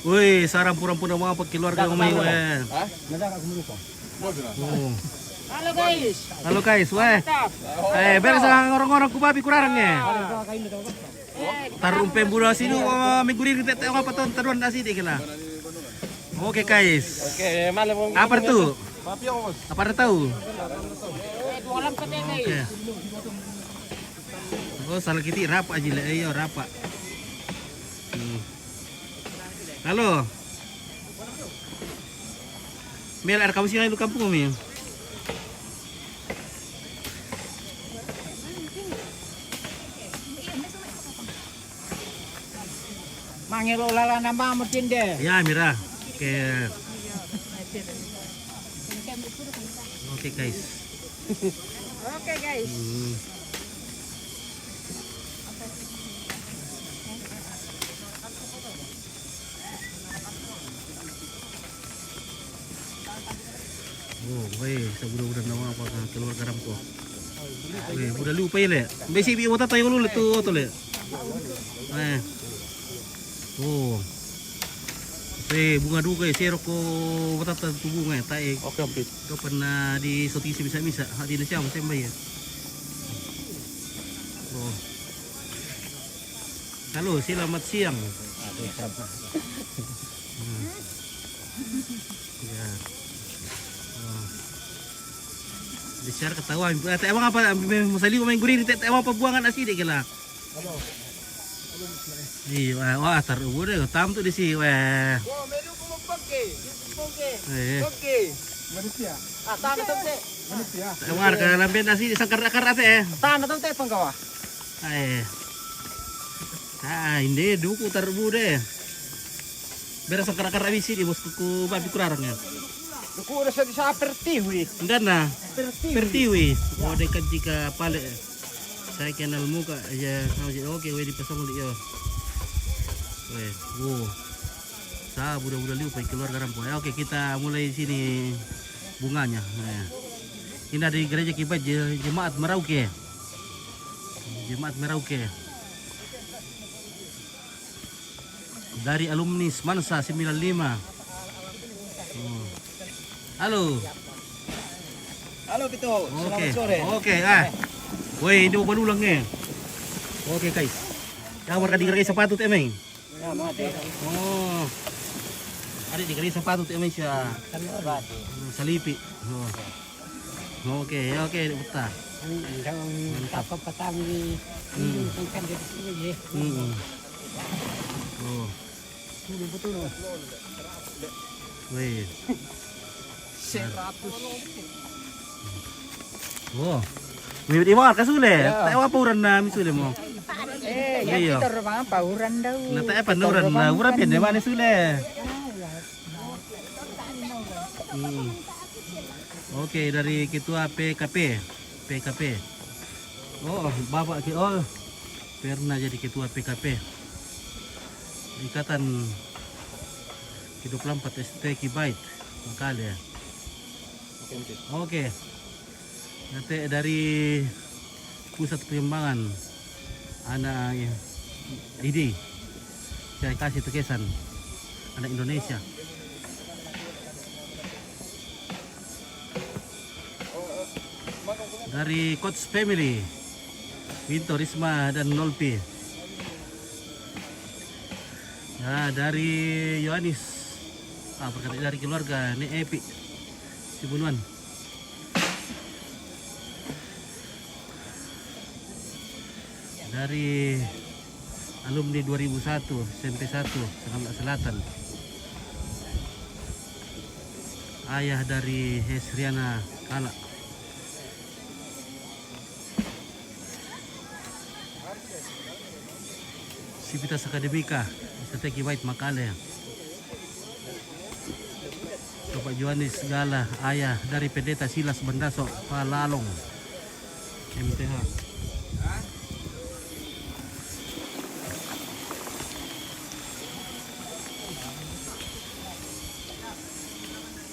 Wih, sarang pura-pura mga pagkeluarga ng may weh. Ha? Nada ka kumuko. Oh. Halo guys. Halo guys, weh. Beres ang orang-orang kubabi kurang Tarumpem pembula sino migurir kita tengok apa tahun taruan nasi deh kena. Oke guys. Oke, malam mo. Apa itu? Papios. Apa itu tahu? Walang ka guys. Oke. Oh, salah kita rapa aja lah, ayo rapa. Halo. Mel, ada kamu sih lu kampung Mel? Mangiro lala nama mo tinde. Ya, Mira. Oke. Oke guys. Oke guys. Oh, weh, sa budak-budak na mga pag keluarga Rampo. Weh, budak lupa ile. Besi bi wata tayo lu tu to le. Oh. Weh, bunga duga sero ko wata ta tu bunga tai. Oke, Pit. Kapan na di sotisi bisa-bisa, di na siya masembay. Oh. Halo, selamat siang. Ya. Oh. Di-share ketawa. Emang apa? Masali ko main gurih. Emang apa buangan asli deh kila? Iya, wah taruh deh. Tam tuh di sini. Wah. Meron ko magpagke. Pagke. Manusia. Tanah tu teh. Manusia. Emang ada lamben nasi di sangkar-akar ate. Tanah tu teh penggawa. Ini duku taruh deh. Beres sangkar-akar abisi di bosku babi kurarangnya. Duku udah sa pertiwi. Enggak nah. Pertiwi. Oh dekat jika pale. Saya kenal muka aja. Oke, weh dipasang di yo. Weh, wow. Sa budak-budak liu pergi keluar garam. Oke, kita mulai sini bunganya. Nah. Ini dari gereja Kibat Jemaat Merauke. Jemaat Merauke. Dari alumni Mansa 95. Oh. Halo. Halo Pito. Oke. Oke, woi, ini mau ulang nih. Oke, guys. Kamu warga digerai sepatu tuh emang. Oh. Ada digerai sepatu tuh emang siya. Salipi. Oh. Oke, betah. Mantap petang di kan di sini ya. Oh. Betul. Wih. 100. Oh. Mimit iwat ka sule. Tayo apa uran na misule mo. Ya kita rumah pauran daw. Nata apa uran na uran pende mana sule. Oke, dari ketua PKP. Oh, Bapak pernah jadi ketua PKP. Ikatan Ke-24 ST Kibait Makale. Oke. Nanti dari pusat pengembangan anak ID saya kasih tukesan anak Indonesia. Dari Coach Family Winto, Risma dan Nolpi. Ya, dari Yohanis perkataan dari keluarga ini Epi Sibunuan. Dari alumni 2001 SMP 1 Serangga Selatan. Ayah dari Hesriana Kala. Sivitas Akademika Strategi White Makale. Bapak Johanis Gala, ayah dari Pendeta Silas Bandaso Palalong MTH.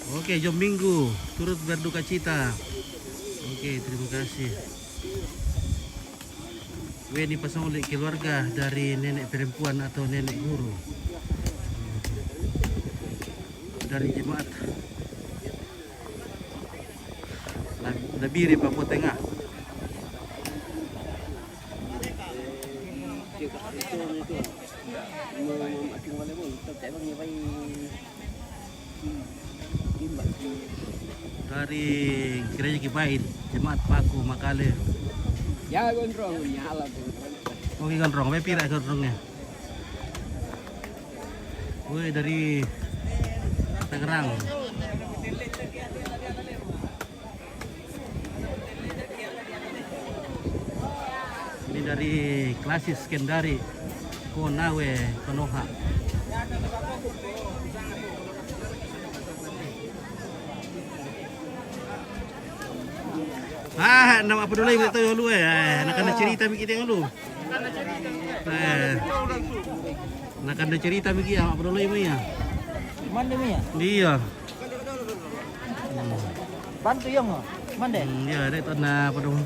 Oke, jom minggu turut berduka cita. Oke, terima kasih. Ini pasang oleh keluarga dari nenek perempuan atau nenek guru dari jemaat Labiri Papua Tengah. Dari gereja Kibait Jemaat Paku Makale. Ya gondrong nyala tuh. Oke gondrong, apa pira gondrongnya? Woi dari Tangerang. Ini dari Klasis Kendari Konawe Konoha. Nama apa dulu yang tahu lu nak ada cerita mikir yang lu. Nak ada cerita mikir apa dulu yang ya. Mana dia? Iya. Bantu yung mo. Mande. Ya, dito na pa dong.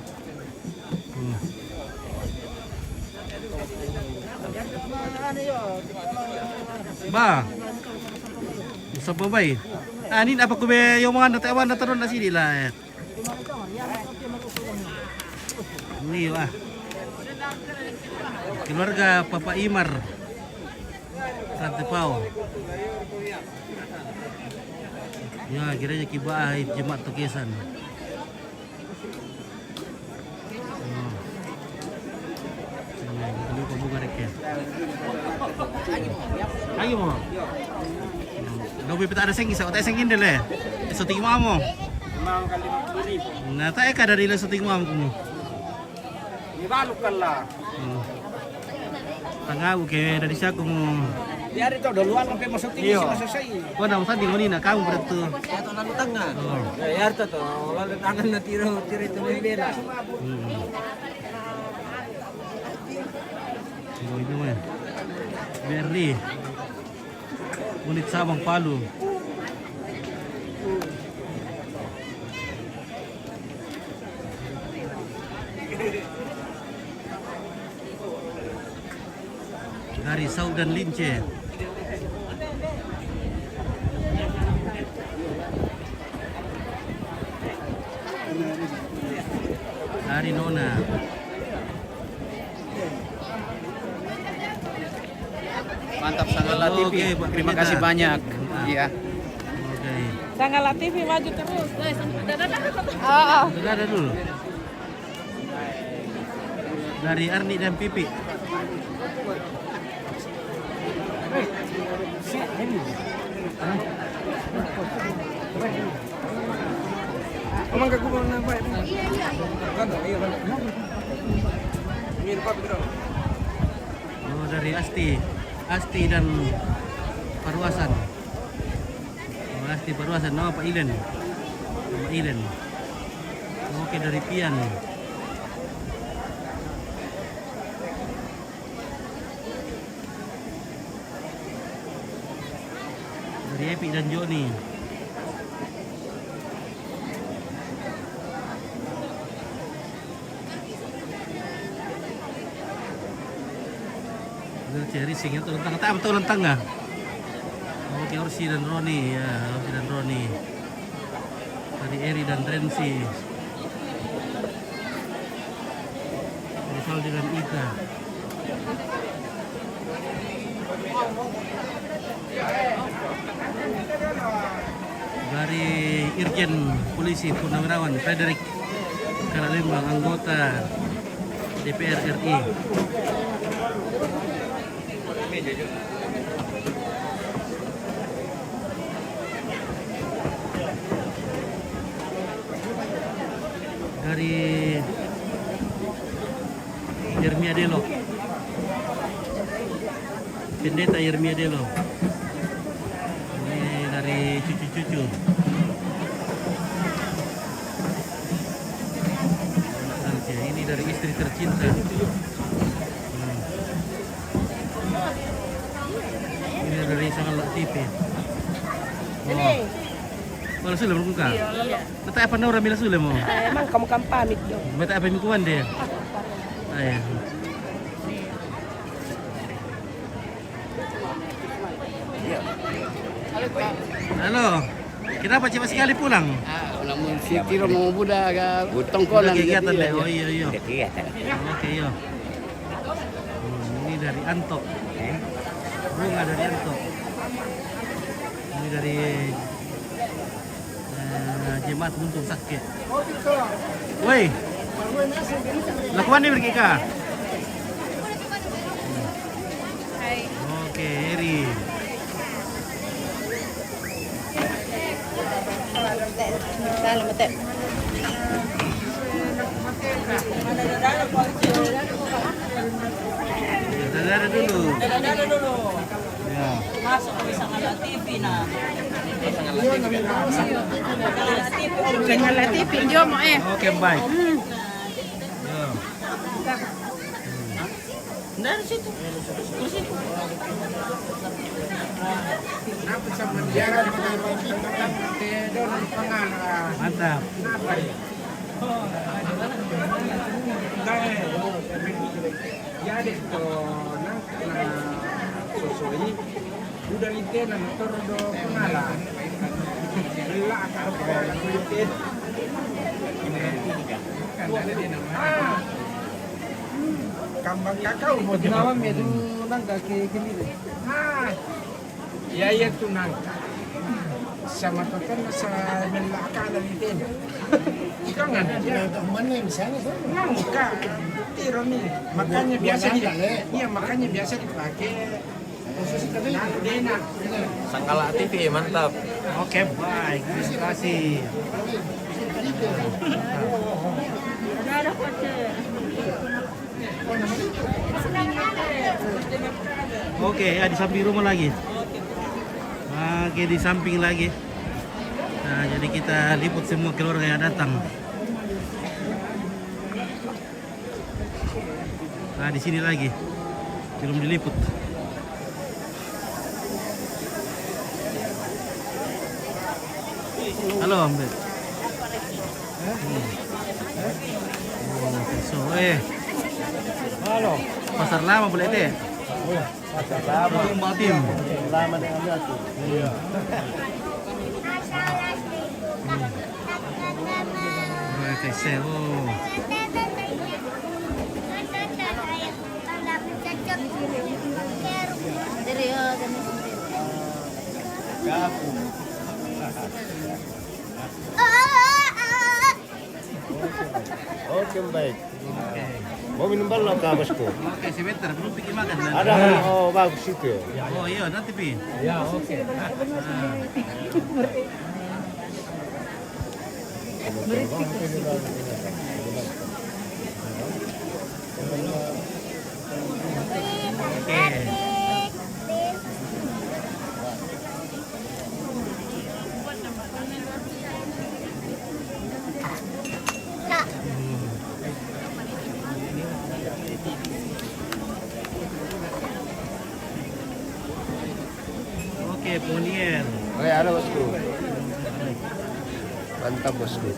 Ba. Sa babay. Ani apa ko be yung mga natawan na taron na sini lah. Ini ah. Keluarga Papa Imar. Tante Pau. Ya, kiranya kibah jemaat Tukesan. Ini pembuka reke. Ayo mo. Gabi pita ada sengi sa otak sengin dele. So tingin mo. Mau kali 50,000. Na tae ka dari so tingin mo. Ibalok ka lah. Tangaw ke dari siya ko mo. Diari to duluan sampai masuk tinggi sih selesai. Ko na usah di na kamu berarti. Atau lalu tengah. Oh. Ya harta to lalu tangan na tiro itu bela. Oh, itu mah. Berli. Unit Sabang Palu. Dari Saudan Lince. Dari Nona. Mantap Sanggala TV. Oke, Pak Terima Pendeta. kasih banyak. Mantap. Iya. Oke. Sanggala TV maju terus. Ada dulu. Dari Arni dan Pipi. Omong ke gua nang bae. Oh, dari Asti dan Parwasan. Oh, Asti Parwasan, nama Pak Ilen. Nama Ilen. Oke, dari Pian. Dari Epi dan Joni. Cari sing itu lentang tak betul lentang nggak? Oke, Orsi dan Roni ya, Orsi dan Roni. Dari Eri dan Rensi. Dari Saldi dan Ika. Dari Irjen Polisi Purnawirawan Frederick Kalalembang, anggota DPR RI. Dari Yermia Delo, Pendeta Yermia Delo. Ini dari cucu-cucu. Ini dari istri tercinta. Ini dari Sanggala TV. Oh. Wala sudah berbuka. Bata apa na orang mila sudah mo? Emang kamu kan pamit dong. Bata apa mikuan deh? Ay. Halo. Kenapa cepat sekali pulang? Namun si tiro mau budak gutong ko Udah kegiatan deh. Oh iya iya. Oke iya. Ini dari Antok. Bunga dari Antok. Ini dari Jemaat Buntung Sakit. Woi. Lakuan nih berkika. Oke, Eri. Salam mate. Dadara dulu. Dada dulu. Ya. Masuk ke Sanggala TV nah. Sanggala TV jo mo Oke, baik. Yo. Dari situ. Kursi itu. Mantap. Jadi to nang susui udah litenan tordo pengalan. Bela akar bola liten. Kan ada di nama. Kambang kakao mo dinawam itu nang kaki gini deh. Ya itu nang. Sama total sa melaka liten. Ikaw nga dia mana yang sana nggak tiro nih makanya biasa iya makanya biasa dipakai khusus karena dena Sangkala TV mantap. Oke, baik. Terima kasih. Oke, ya di samping rumah lagi. Oke, di samping lagi. Nah, jadi kita liput semua keluarga yang datang. Nah, di sini lagi. Belum diliput. Halo, Mbak. So, halo. Pasar lama boleh deh. Pasar lama. Tim. Lama dengan jatuh. Iya. Oke, oh. Oke, baik. Mau minum balok kah bosku? Oke, sebentar belum pergi makan. Ada, oh bagus itu. Oh iya, nanti pi. Ya, oke. Oke, Ponier. Oke, ada bosku. Mantap bosku.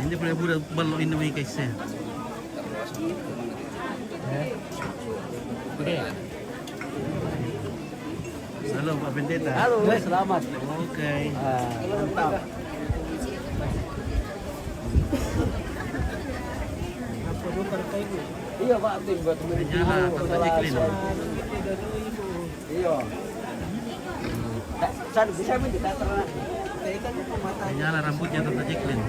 Hindi boleh budak balok ini may kaisa. Halo Pak Pendeta. Halo, selamat. Oke. Mantap. Iya Pak, tim buat Nyala Tante Jiklin. Iya. Saya bisa minta terang. Nyala rambutnya Tante Jiklin.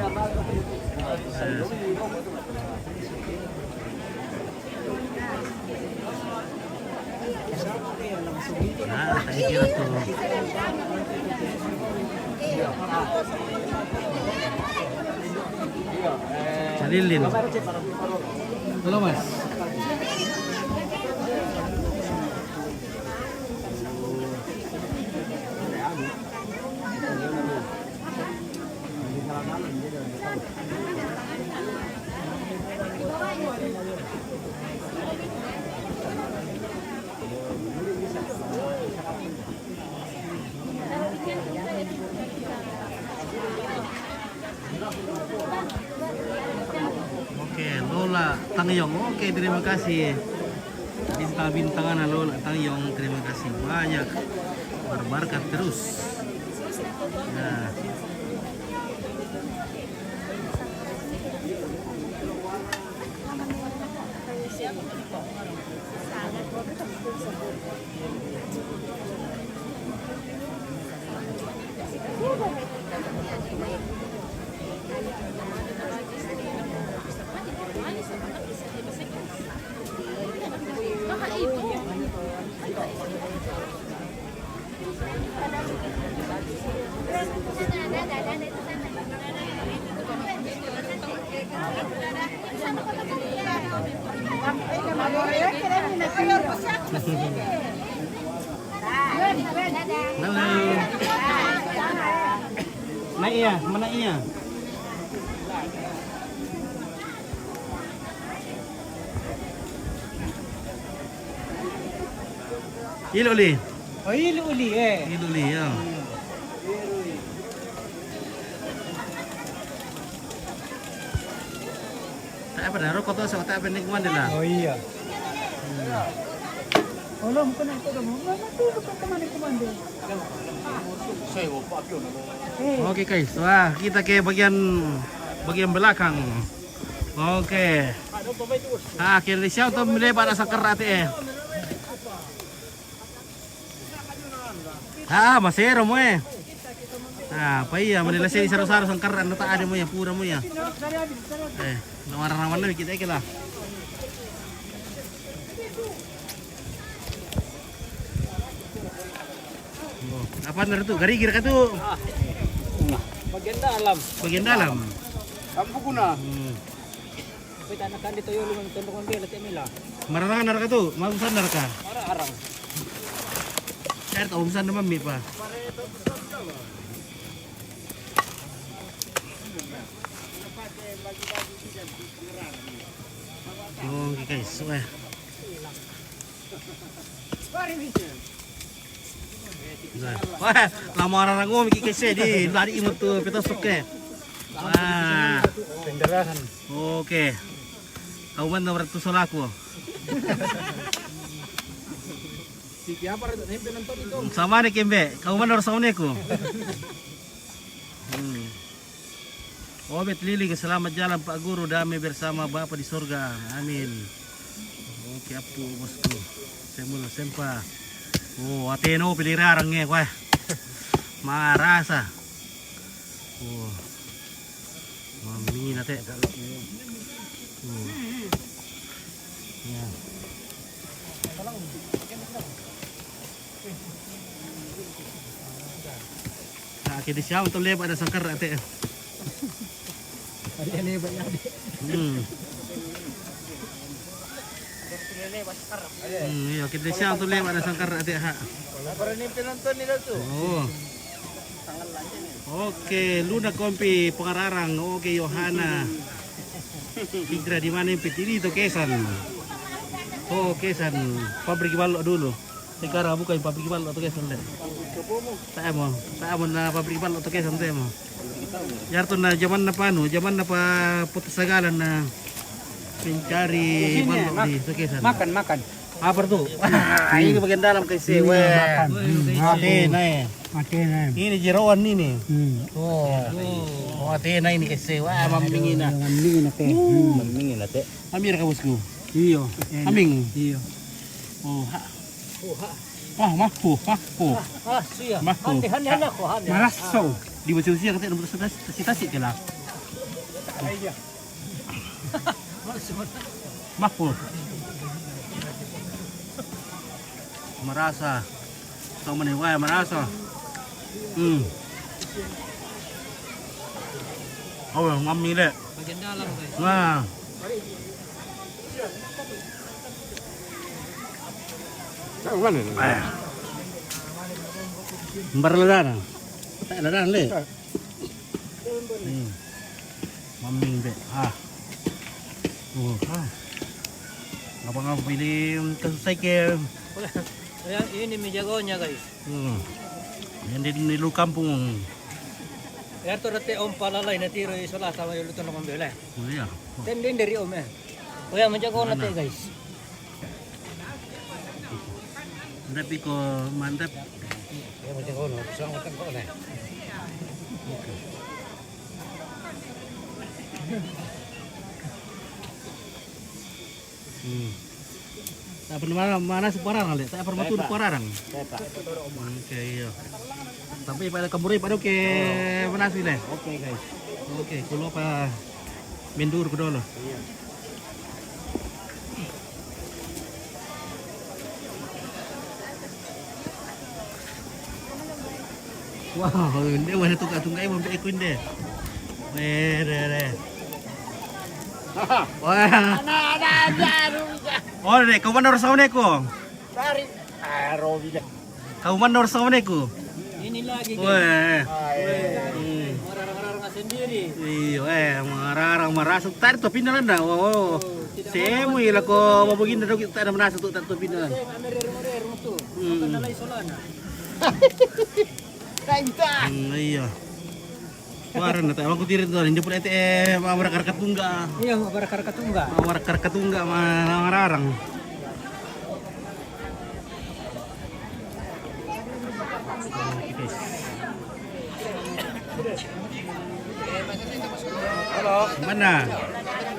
Nah, tak kira tuh. Salilin. Halo Mas. Oke, Lola Tangyong. Oke, terima kasih. Bintang-bintangan Lola Tangyong, terima kasih banyak. Berbarkat terus. Nah. Halo. Naik ya, mana iya? Ilo li. Oh, ilo uli eh. Ilo li ya. Tak apa dah, rokok tu saya tak apa ni kemana lah. Oh iya. Wala mo ka na ito mo. Matulog ka naman kumando. Oke guys, wah kita ke bagian belakang. Oke. Kira siya to melebar sa karate eh. Masero mo eh. Paiya manilasay saro-saro sang karan na taade mo ya, pura mo ya. Nawarang naman kita ikila. Apa na itu? Gari kira itu. Bagian dalam. Bagian dalam. Kamu guna. Tapi tanakan dito yung lumang tundong bela ti Mila. Marangan naraka tu, magusan naraka. Arang. Saya tahu urusan naman mi pa. Oke guys, so wah, lama orang ngomong kikese di lari imut tuh pita suke. Wah, Pendarahan. oke. Kau mana berarti solaku? Sama nih Kembe, kau mana orang sauneku? Obet liling, selamat jalan Pak Guru, damai bersama Bapak di surga. Amin. Oke, apu bosku. Semula sempa. Oh, ateno pilih rarangnya, wah. Marasa. Oh. Mami nate. Ya. Kini siya untuk lebar ada sangkar ate. Hari ini banyak. Iya, kita siya untuk lebar ada sangkar ate ha. Para ni penonton nila tu. Oh. Oke, Luna Kompi Pengararang. Oke, Yohana. Fitra di mana yang ini itu Kesan. Oh, Kesan. Pabrik balok dulu. Sekarang bukan pabrik balok atau Kesan deh. Tak mau na pabrik balok atau Kesan deh mau. Yarto na zaman na pano, zaman na pa putus sagalan na mencari balok di Kesan. Makan. Apa tuh? Ini bagian dalam kasi. Mati na. Ini jeroan ini. Oh, mati na ini kasi. Wah, mamingin na. Mamingin natin. Amir ka bosku. Iyo. Aming. Iyo. Oh, ha. Mahku. Siya. Mahku. Hanya ako, hanya. Maraso. Di bawah usia katanya nomor tasik ke lah. Mahku. Merasa. Tahu mana wah merasa. Oh, ngami deh. Bagian dalam guys. Wah. Berledan. Tak ledan le. Maming deh. Abang pilih selesai ke. Ayan, ini menjaganya guys. Yang di lu kampung. Ayan to dati om palalay na tiro isola sama yung luto ng kambila. Oh iya. Tendin dari om eh. Kaya menjago na tayo guys. Tapi ko mantap. Kaya menjago na. Sama tangko na. Tak pernah mana separang kali, tak pernah tuh separang. Oke iya. Tapi pada kemburi pada ke mana sih le? Okay guys. Oke, kulo pa mendur ke dulu. Wow, hindi wala tungkay mo ba ikun de. Re. Wah. Oh, dek, kau mana orang saune ko? Dari Robi dah. Kau manor sama neku. Ini lagi. Weh. Orang-orang sendiri. Iya, mararang marasuk tadi to pindah nanda. Oh. Semu ila ko mabugin na kita na manasa to tato pindah. Iya. Waran na tayo ko diri to hindi pala ite mawarakar katungga. Iya, mabarakar katungga. Mawarakar katungga mararang. Halo. Mana?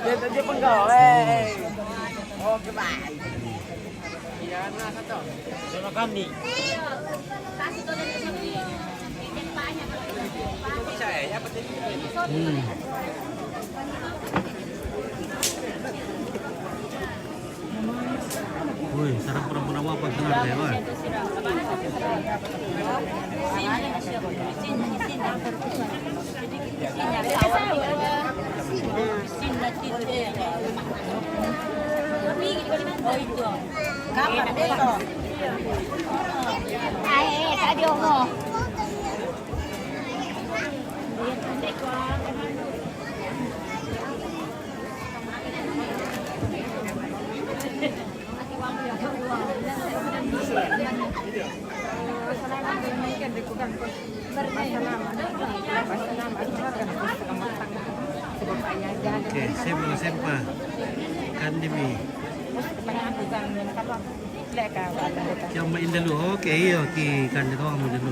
Dia tadi penggawe. Oke, bye. Iya, nah satu. Terima kami. Woi, sarap pura-pura apa dengar deh, wah. Kapan dito? Ay, tadi mo. Oke, sempa. Kandimi. Yang main dulu. Oke, iya, ki kan itu kamu dulu.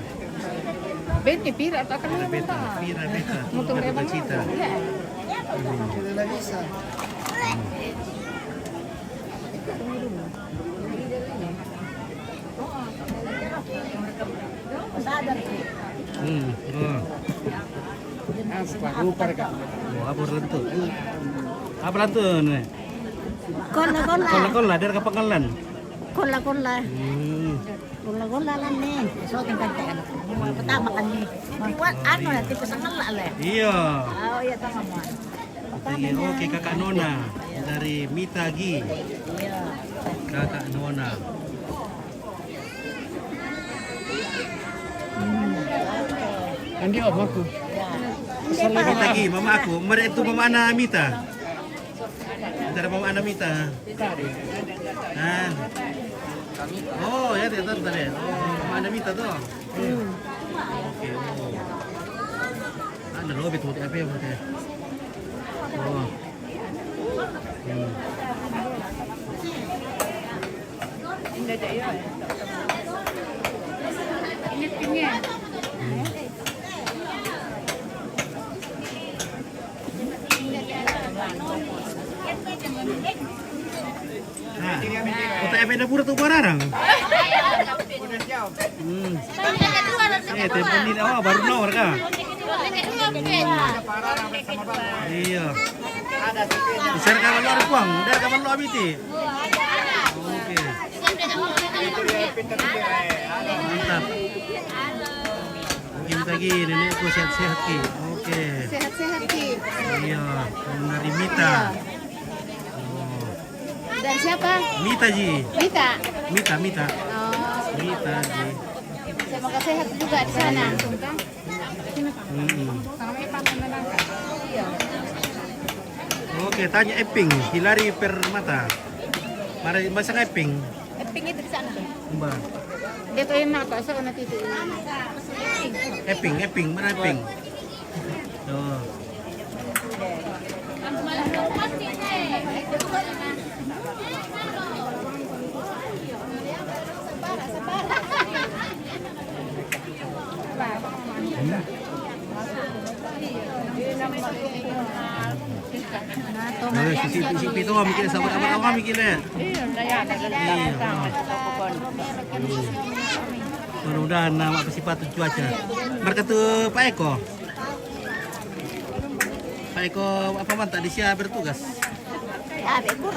Benti pira atau kan Beta, pira beta. Untuk cita. Oh. Rupa ka. Oh, apa lentu? Apa lentu nih? Kola, dari kapangalan. Kola. Kola lang ni. So tingkat kan. Pertama kan ni. Buat ano na tipo sangal lah. Iya. Oh iya tama mo. Oke, Kakak Nona dari Mitagi. Iya. Kakak Nona. Andi aku. Mitagi, mama aku. Mereka itu mama Ana Mita. Antara mama Ana Mita. Nah. Oh, ya tidak tahu tadi. Oh, mama Ana Mita tuh. Oke. Oh. Ada loh betul apa ya berarti. Oh. Ini aja ya. Ini pingin. Nah, kota apa dapur tuh barang? Telepon ini baru nomor kah? Iya. Besar kawan lo kuang, dari kawan lo abiti. Oke. Mantap. Mungkin lagi nenekku sehat-sehat ki. Oke. Sehat-sehat Ki. Iya, dari Mita. Dan siapa? Mita Ji. Mita. Mita. Oh, Mita Ji. semoga sehat juga di sana. Oke, tanya Eping, Hilary Permata. Mari masang Eping. Eping itu di sana. Mbak. Dia tuh enak kok so nanti itu. Eping, mana Eping? Oh. Si Pito mikir sabar apa mikirnya? Mudah-mudahan nama sifat cuaca. Berkat Pak Eko. Pak Eko apa man tadi siapa bertugas? Ya, bekur.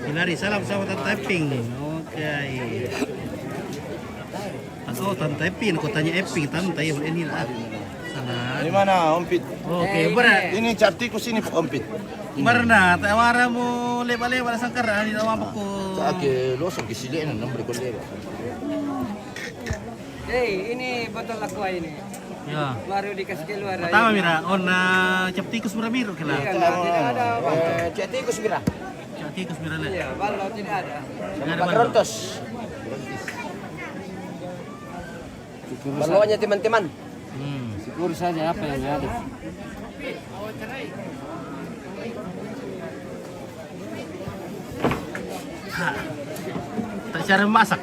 Hilary, salam sama Tante Eping. Oke. Oh, Tante Eping, aku tanya Eping, Tante ya ini lah. Salah. Di mana Ompit? Oke, berat. Ini cap tikus ini Ompit. Marna, tawara mo lepa-lepa sa sangkara, hindi naman ko. Ake losong kisiliin ang nombre ko leba. Hey, ini botol aqua ini. Ya. Baru dikasih keluar. Pertama mira, on cap tikus mira kila. Tidak ada. Cap tikus mira. Cap tikus mira le. Iya, balok tidak ada. Ada Rontos. Baloknya teman-teman. Syukur saja apa yang ada. Tak cara masak.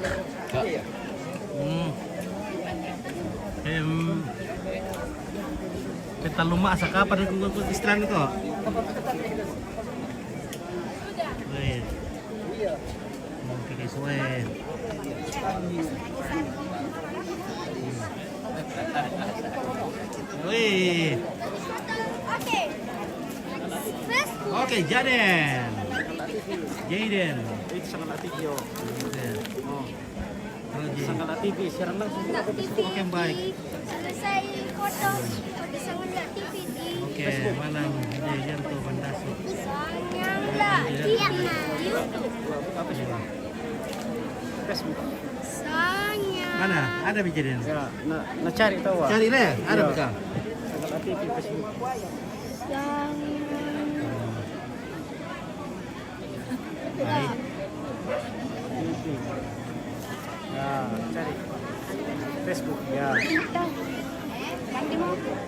Iya. Kita lu masak apa dan kung istilah ko? Wait. Oke guys, wait. Wih. Oke, Jaden. Itu sangat video. Oke. Sangat TV siaran langsung. Oke, baik. Selesai foto sangat TV di Oke, malam Jaden tuh Bandasuk. Sanyangla diam na YouTube. Facebook. Sanyang. Mana? Ada Jaden? Ya, nah cari tahu. Cari le, ada bukan? Sangat TV Facebook. Baik. Ya, cari Facebook ya.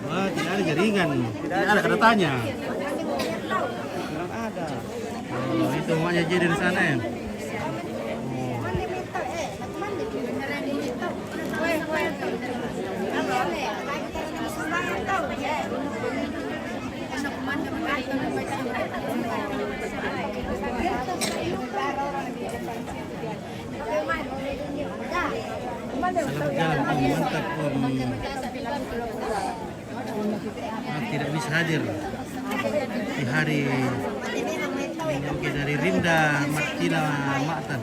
Wah, tidak ada jaringan. Tidak ada kedatanya. Kurang ada. Oh, itu maknya jadi di sana ya. Selamat jalan Om, mantap Om. Tidak bisa hadir di hari oke dari Rinda Martina Maktan.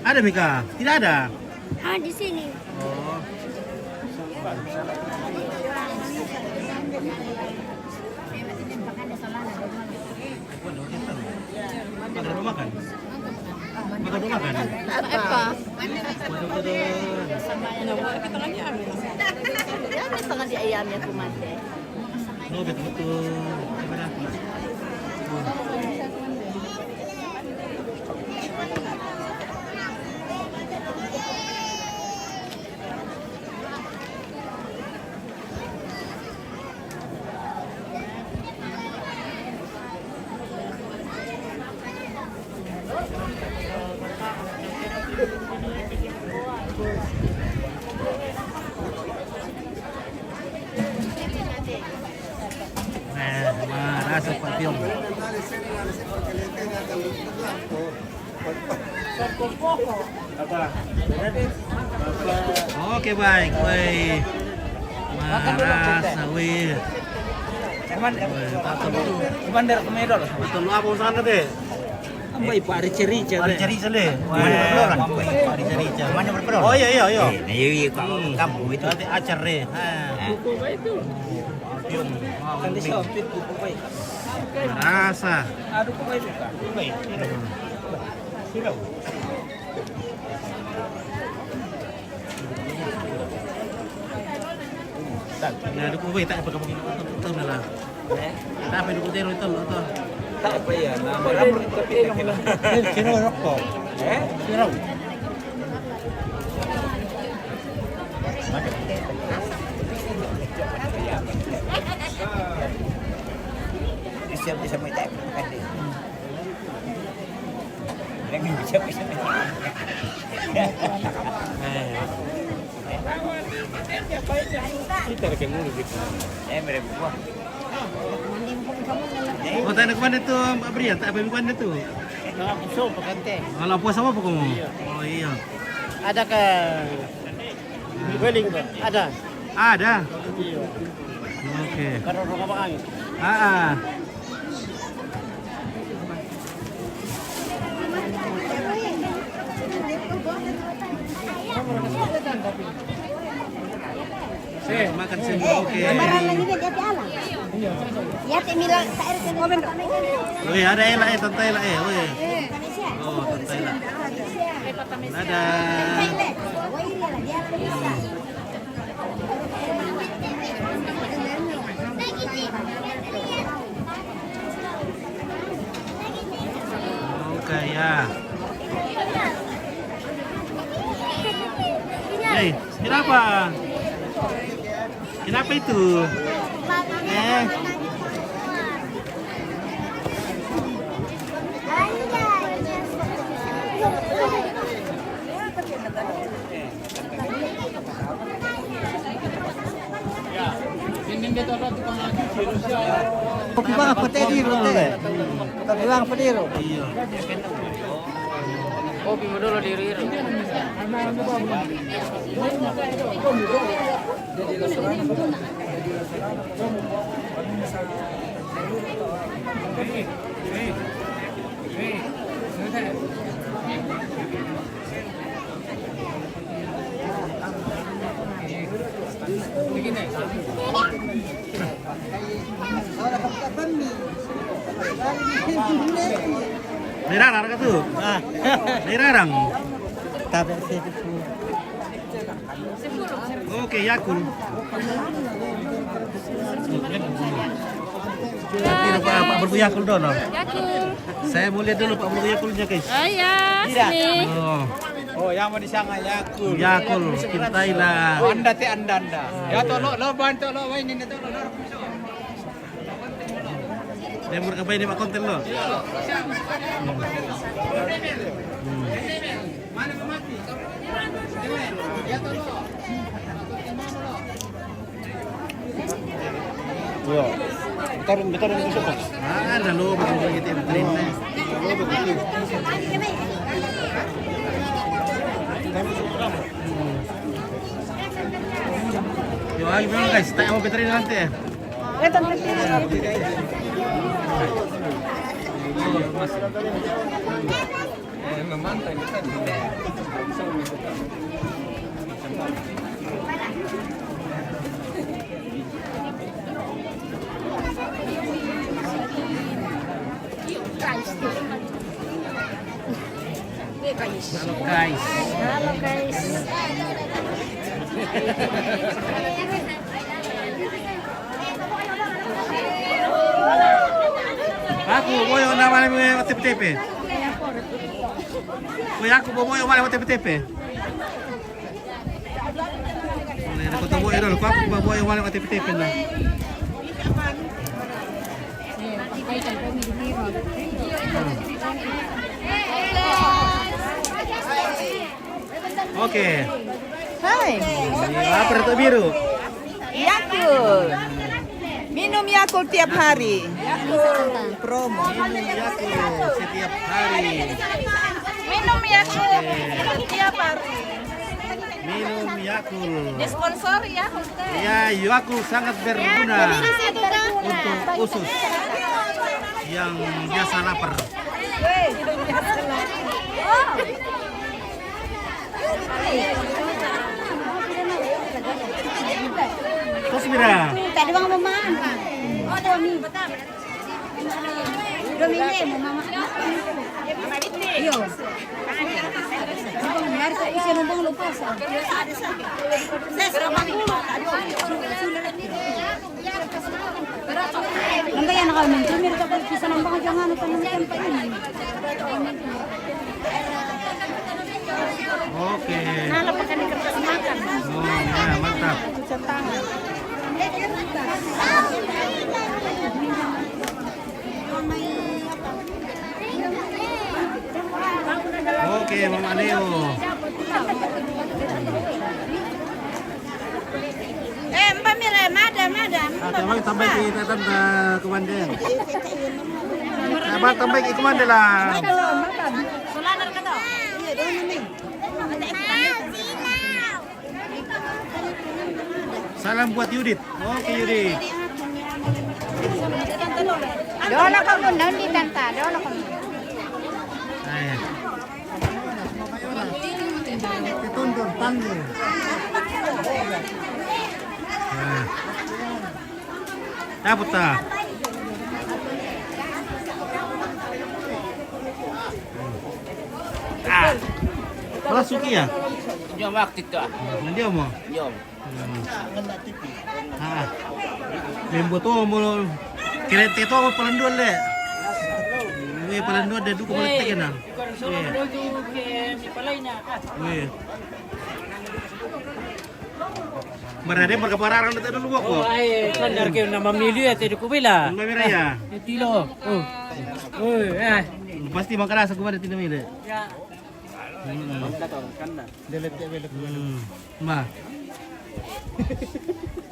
Ada Mika? Tidak ada. Ah, di sini. Oh. Makan rumah makan? Makan rumah makan? Apa? Yan, setengah di ayamnya kumante. No, betul-betul. Gimana? Marasa Pak Piong. Oke baik, woi. Marasa, woi. Bandar Kemedol. Betul lu apa sana deh? Ambai Pak Rica-rica. Ada cari deh. Ada cari. Mana berperon? Oh iya iya iya. Iya kampung itu. Nanti acar deh. Buku apa itu? Piong. Kan di Shopee buku baik. Marasa. Aduh, buku baik. Baik. Sirau. Nah, dukung gue tak apa kamu itu lah. Tak apa dukung tero itu atau Tak apa ya. Nama rapor itu pilih. Siro rokok. Siro. Siap bisa main tak kan dia. Lagi bisa. Kita rekam dulu gitu. Mereka buah. Oh, tak nak mana tu Mbak Bria? Tak apa mana tu? Nah, so pakante. Kalau puasa apa kamu? Oh iya. Ada ke Weling Pak. Ada. Ada. Iya. Oke. Karo apa kami? Ah. Makan semua oke. Barang lagi dia di alam. Ya te mila sa air kan komen. Woi, ada Ela tante Ela woi. Oh, tante Ela. Ada. Oke ya. Hei, kenapa? Kenapa itu? Kopi bang pediro teh. Kopi bang pediro. Iya. Kopi mo dulu diri. Nirarang ka tuh? Nirarang. Tabe sih. Oke, Yakul. Pak Berbu Yakul dono. Yakul. Saya mau lihat dulu Pak Berbu Yakulnya, guys. Oh ya, sini. Oh, yang mau disangka Yakul. Yakul, cintailah. Anda. Ya tolong lo bantu lo ini tolong lo. Yang berapa ini Pak konten lo? Yo. Betul besok Pak. Ada lo betul gitu betul. Yo, lagi memang guys, tak mau veterin nanti ya. Halo guys. Aku mau yang namanya OTP. Aku mau yang namanya OTP. Aku tahu mau yang aku mau yang namanya OTP lah. Oke. Hai. Apa itu biru? Yakult. Minum Yakult tiap hari. Promo. Minum Yakult setiap hari. Minum Yakult tiap hari. Minum Yakult. Disponsori Yakult. Ya, Yakult sangat berguna untuk usus yang biasa lapar. Terus Mira. Tadi bang mamaan. Oh, Domi, betul. Domi ini mama. Yo. Biar tak isi numpang lupa sa. Nanti yang nakal minta, meron ka bisa numpang jangan apa namanya tempat ini. Oke. Nala pakai kertas makan. Oh, ya, mantap. Cuci tangan. Oke, Mama Leo. Mbak Mira, madam. Abang tambah ke tante komandan. Abang tambah ke komandan lah. Sulanar ka to. Salam buat Yudit. Oke Yudit. Dola ka mo, hindi tanta. Dola ka mo. Ayan. Ah. Dapat ta. Ah. Wala suki ya? Jom waktu itu. Nanti mo. Jom. Ah. Membo to mo kereta to mo palandol le. Weh palandol ada duko balik tekan na. Weh. Marade perkapararan na tayo luwak ko. Ay, sandar kayo na mamili at ito ko bila. Ang mamiraya. Tilo. Pasti makan sa kumada tinamili. Ya. Ma.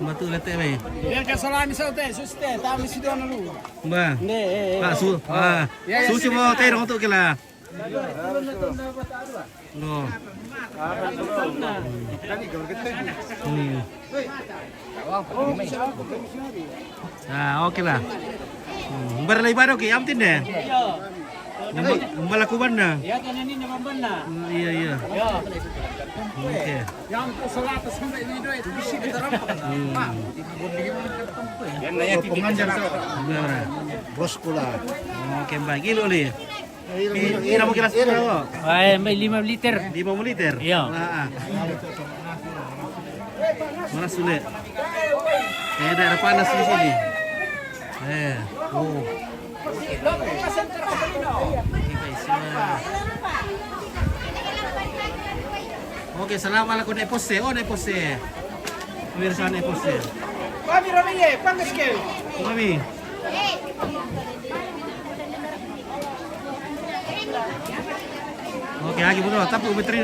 Matu lete be. Biar salami sa hotel, suste, tama si Don Lu. Ba. Pak su. Ah. Susi mo tayo untuk kila. No. Ah, oke lah. Berlai baru ke amtin deh. Membalakuban na. Ya kan ini nama benda. Iya iya. Ya. Oke. Yang ko sa latas sa video ito, bisi kita rampak. Yan na yan penganjar sa. Berapa? Boskula. Oke, bagi lo li. Ira mo kilas ira. Ay, may 5 liter. 5 liter. Iya. Ah. Mana sulit. Kayak ada panas di sini. Oh. Oke, salamat ako na ipose. Oh, na ipose. Pemirsa na ipose. Kami ramiye, pangaskel. Kami. Oke, lagi betul. Tapi umetri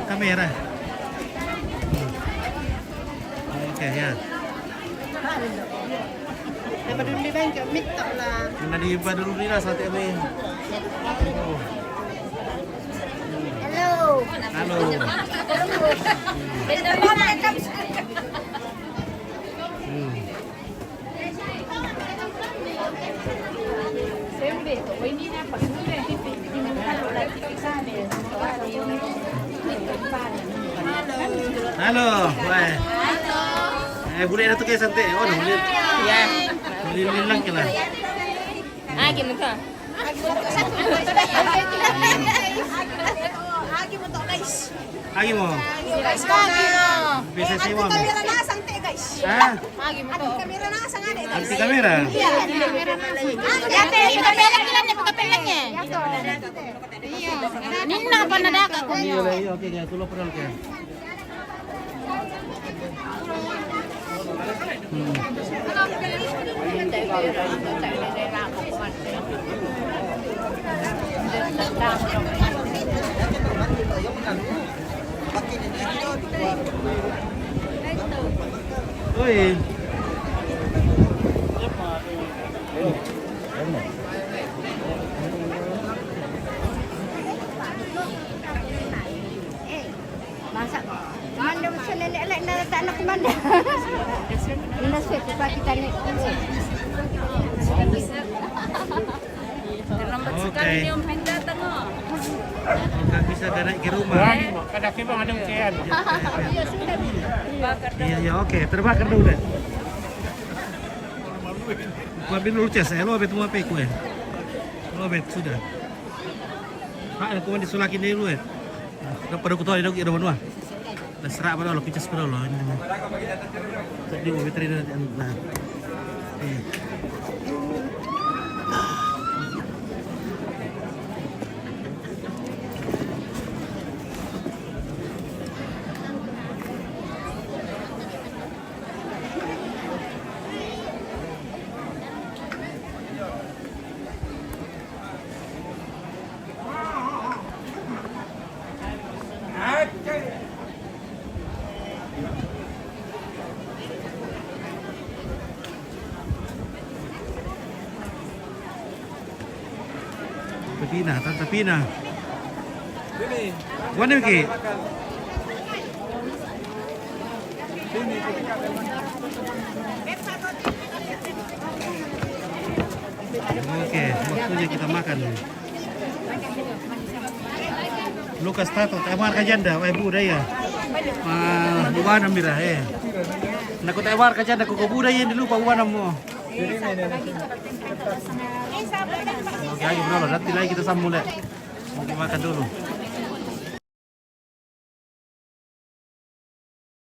kamera. Oke, ya. Kena di dulu ni lah sate kami. Hello. Halo. Halo. Wah. Boleh ada tu ke santai. Oh, boleh. Ya. Boleh lang kila. Ah, gimana? Agi mo. Bisa sewa mo. Kamera na sang te guys. Ah, Kamera na sang ade. anti kamera. Ate, kapela kila ni kapela niya. Ninna pa nadaka ko. Iya, iya, oke, ya, tulog pernah ke. Oi. Masak. Mana macam nenek nak tak nak mana. Ini saya kita kita ni. Oke. Enggak bisa naik ke rumah. Kada ke bang ada ukian. Iya, iya, oke. Terbakar dulu deh. Kuabin dulu cas, lo abet mau apa kue? Lo abet sudah. Pak, aku mau disulakin dulu ya. Udah pada kutu ada kira mana? Udah serak pada lo, picas pada lo. Tadi mau veteriner nah. Pina, Tante Pina. Mana Miki? Oke, waktunya kita makan. Lukas tato, tewar ka janda, ay budaya. Buwana mira Naku tewar ka janda, kukubudaya hindi lupa buwana mo. Oke, ayo bro, nanti lagi kita sambung deh. Mau makan dulu.